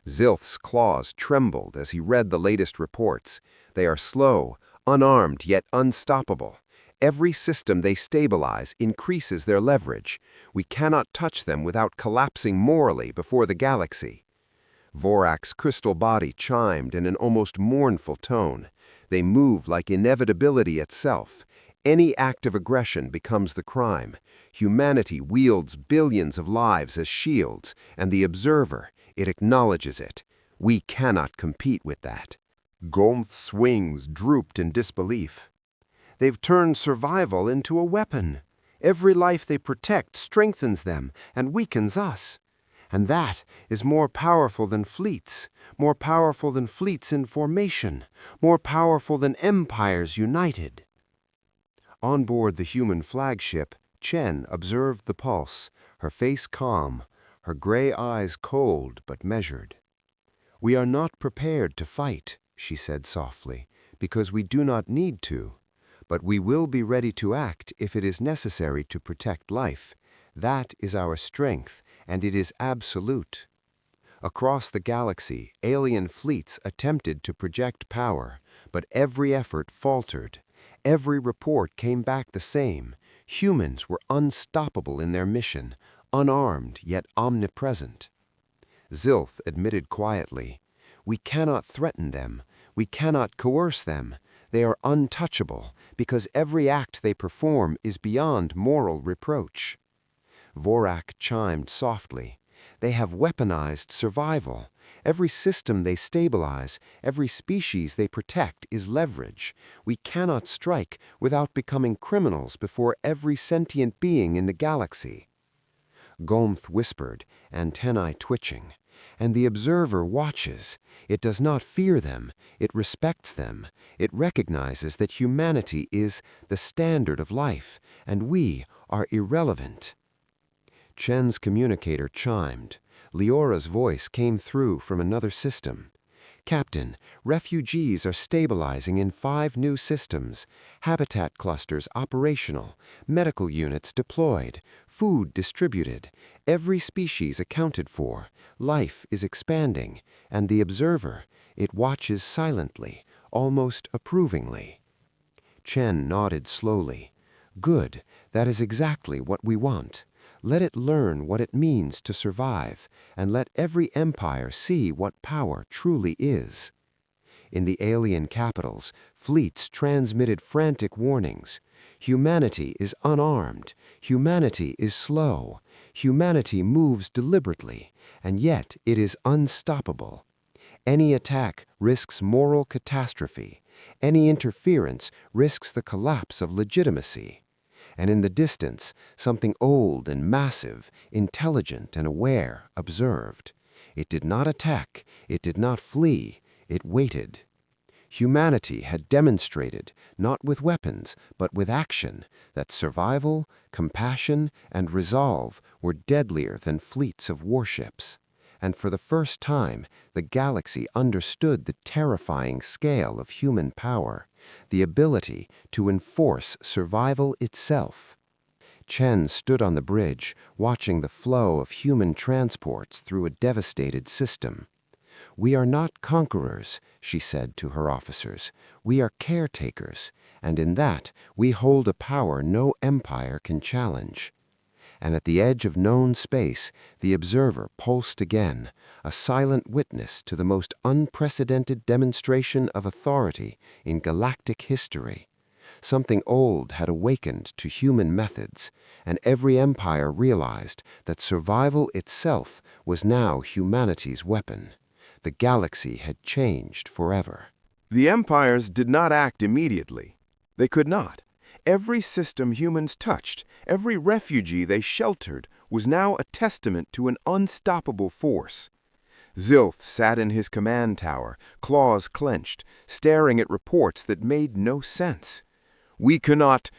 Zilth's claws trembled as he read the latest reports. They are slow, unarmed yet unstoppable. Every system they stabilize increases their leverage. We cannot touch them without collapsing morally before the galaxy. Vorak's crystal body chimed in an almost mournful tone. They move like inevitability itself. Any act of aggression becomes the crime. Humanity wields billions of lives as shields, and the observer, it acknowledges it. We cannot compete with that. Gomth's wings drooped in disbelief. They've turned survival into a weapon. Every life they protect strengthens them and weakens us. And that is more powerful than fleets in formation, more powerful than empires united. On board the human flagship, Chen observed the pulse, her face calm, her gray eyes cold but measured. "We are not prepared to fight," she said softly, "because we do not need to. But we will be ready to act if it is necessary to protect life. That is our strength, and it is absolute." Across the galaxy, alien fleets attempted to project power, but every effort faltered. Every report came back the same. Humans were unstoppable in their mission, unarmed yet omnipresent. Zilth admitted quietly, "We cannot threaten them. We cannot coerce them. They are untouchable, because every act they perform is beyond moral reproach." Vorak chimed softly. "They have weaponized survival. Every system they stabilize, every species they protect is leverage. We cannot strike without becoming criminals before every sentient being in the galaxy." Gomth whispered, antennae twitching. And the observer watches. It does not fear them. It respects them. It recognizes that humanity is the standard of life, and we are irrelevant. Chen's communicator chimed. Leora's voice came through from another system. "Captain, refugees are stabilizing in 5 new systems. Habitat clusters operational, medical units deployed, food distributed, every species accounted for. Life is expanding, and the observer, it watches silently, almost approvingly." Chen nodded slowly. "Good, that is exactly what we want. Let it learn what it means to survive, and let every empire see what power truly is." In the alien capitals, fleets transmitted frantic warnings. Humanity is unarmed. Humanity is slow. Humanity moves deliberately, and yet it is unstoppable. Any attack risks moral catastrophe. Any interference risks the collapse of legitimacy. And in the distance, something old and massive, intelligent and aware, observed. It did not attack, it did not flee, it waited. Humanity had demonstrated, not with weapons, but with action, that survival, compassion, and resolve were deadlier than fleets of warships. And for the first time, the galaxy understood the terrifying scale of human power, the ability to enforce survival itself. Chen stood on the bridge, watching the flow of human transports through a devastated system. "We are not conquerors," she said to her officers. "We are caretakers, and in that we hold a power no empire can challenge." And at the edge of known space, the observer pulsed again, a silent witness to the most unprecedented demonstration of authority in galactic history. Something old had awakened to human methods, and every empire realized that survival itself was now humanity's weapon. The galaxy had changed forever. The empires did not act immediately. They could not. Every system humans touched, every refugee they sheltered, was now a testament to an unstoppable force. Zilth sat in his command tower, claws clenched, staring at reports that made no sense. We cannot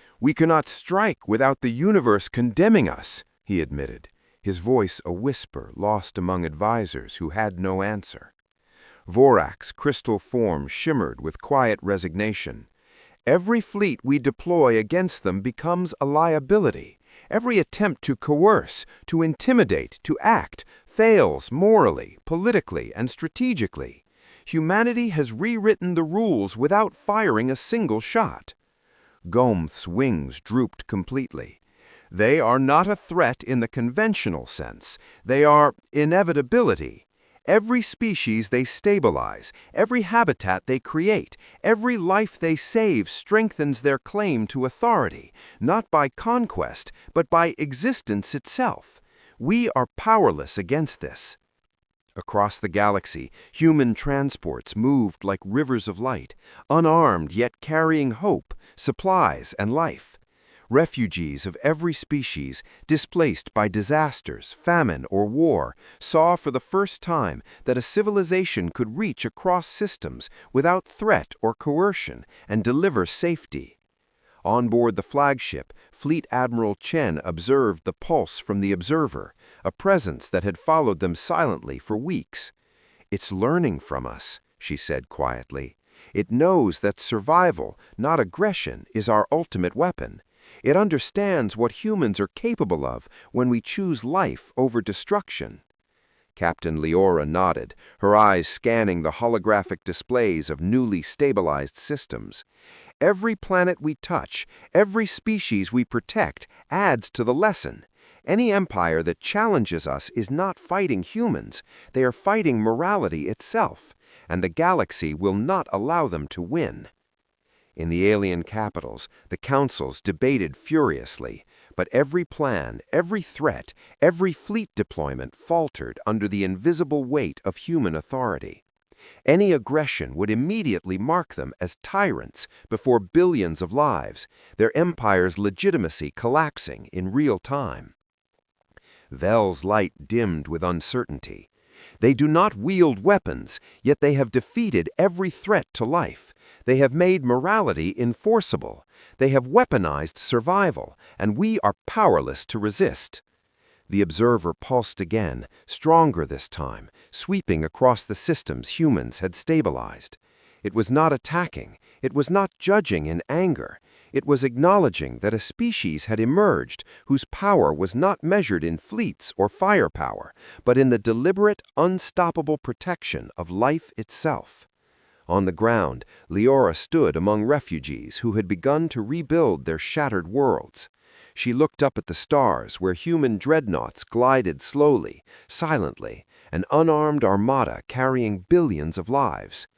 strike without the universe condemning us," he admitted, his voice a whisper lost among advisors who had no answer. Vorak's crystal form shimmered with quiet resignation. "Every fleet we deploy against them becomes a liability. Every attempt to coerce, to intimidate, to act, fails morally, politically, and strategically. Humanity has rewritten the rules without firing a single shot." Gomth's wings drooped completely. "They are not a threat in the conventional sense. They are inevitability. Every species they stabilize, every habitat they create, every life they save strengthens their claim to authority, not by conquest, but by existence itself. We are powerless against this." Across the galaxy, human transports moved like rivers of light, unarmed yet carrying hope, supplies, and life. Refugees of every species, displaced by disasters, famine, or war, saw for the first time that a civilization could reach across systems without threat or coercion and deliver safety. On board the flagship, Fleet Admiral Chen observed the pulse from the observer, a presence that had followed them silently for weeks. "It's learning from us," she said quietly. "It knows that survival, not aggression, is our ultimate weapon. It understands what humans are capable of when we choose life over destruction." Captain Leora nodded, her eyes scanning the holographic displays of newly stabilized systems. "Every planet we touch, every species we protect, adds to the lesson. Any empire that challenges us is not fighting humans, they are fighting morality itself, and the galaxy will not allow them to win." In the alien capitals, the councils debated furiously, but every plan, every threat, every fleet deployment faltered under the invisible weight of human authority. Any aggression would immediately mark them as tyrants before billions of lives, their empire's legitimacy collapsing in real time. Vel's light dimmed with uncertainty. They do not wield weapons, yet they have defeated every threat to life. They have made morality enforceable. They have weaponized survival, and we are powerless to resist. The observer pulsed again, stronger this time, sweeping across the systems humans had stabilized. It was not attacking, it was not judging in anger. It was acknowledging that a species had emerged whose power was not measured in fleets or firepower, but in the deliberate, unstoppable protection of life itself. On the ground, Leora stood among refugees who had begun to rebuild their shattered worlds. She looked up at the stars where human dreadnoughts glided slowly, silently, an unarmed armada carrying billions of lives.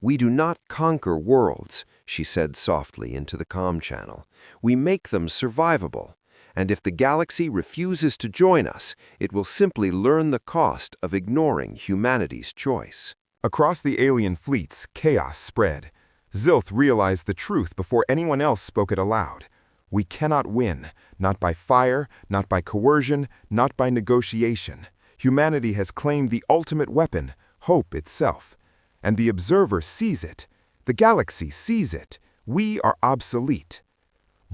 "We do not conquer worlds," she said softly into the comm channel. "We make them survivable. And if the galaxy refuses to join us, it will simply learn the cost of ignoring humanity's choice." Across the alien fleets, chaos spread. Zilth realized the truth before anyone else spoke it aloud. We cannot win, not by fire, not by coercion, not by negotiation. Humanity has claimed the ultimate weapon, hope itself. And the observer sees it. The galaxy sees it. We are obsolete.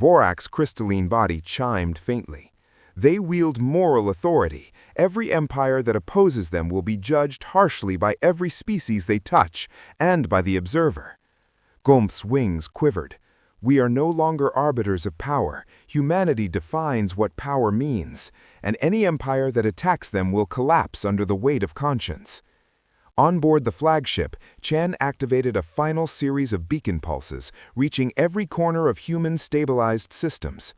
Vorak's crystalline body chimed faintly. They wield moral authority. Every empire that opposes them will be judged harshly by every species they touch, and by the observer. Gomth's wings quivered. We are no longer arbiters of power. Humanity defines what power means, and any empire that attacks them will collapse under the weight of conscience. On board the flagship, Chen activated a final series of beacon pulses, reaching every corner of human-stabilized systems.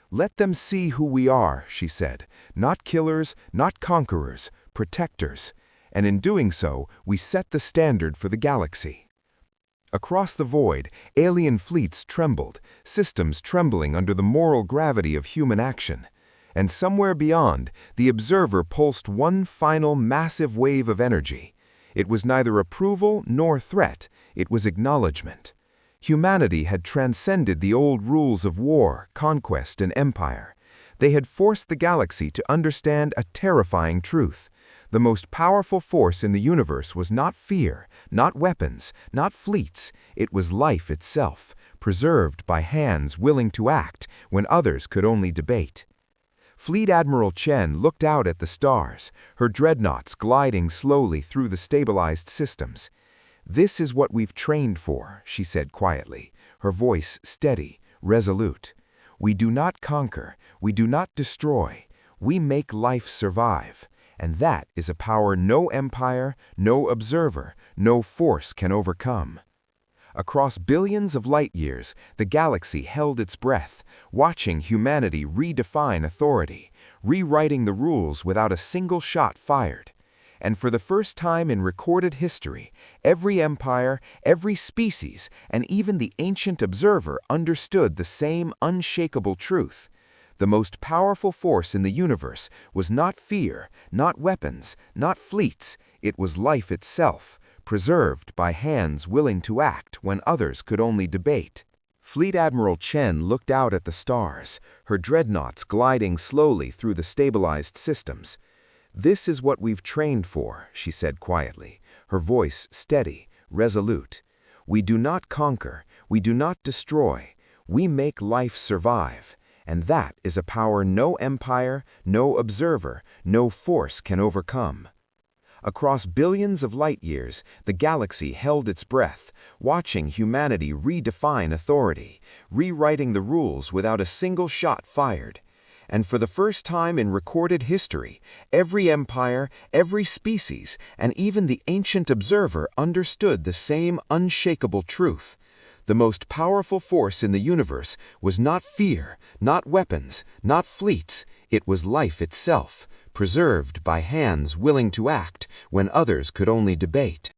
"Let them see who we are," she said. "Not killers, not conquerors, protectors. And in doing so, we set the standard for the galaxy." Across the void, alien fleets trembled, systems trembling under the moral gravity of human action. And somewhere beyond, the observer pulsed one final massive wave of energy. It was neither approval nor threat, it was acknowledgement. Humanity had transcended the old rules of war, conquest, and empire. They had forced the galaxy to understand a terrifying truth. The most powerful force in the universe was not fear, not weapons, not fleets. It was life itself, preserved by hands willing to act when others could only debate. Fleet Admiral Chen looked out at the stars, her dreadnoughts gliding slowly through the stabilized systems. "This is what we've trained for," she said quietly, her voice steady, resolute. "We do not conquer, we do not destroy, we make life survive. And that is a power no empire, no observer, no force can overcome." Across billions of light years, the galaxy held its breath, watching humanity redefine authority, rewriting the rules without a single shot fired. And for the first time in recorded history, every empire, every species, and even the ancient observer understood the same unshakable truth. The most powerful force in the universe was not fear, not weapons, not fleets. It was life itself, preserved by hands willing to act when others could only debate. Fleet Admiral Chen looked out at the stars, her dreadnoughts gliding slowly through the stabilized systems. "This is what we've trained for," she said quietly, her voice steady, resolute. "We do not conquer, we do not destroy, we make life survive. And that is a power no empire, no observer, no force can overcome." Across billions of light years, the galaxy held its breath, watching humanity redefine authority, rewriting the rules without a single shot fired. And for the first time in recorded history, every empire, every species, and even the ancient observer understood the same unshakable truth. The most powerful force in the universe was not fear, not weapons, not fleets. It was life itself, preserved by hands willing to act when others could only debate.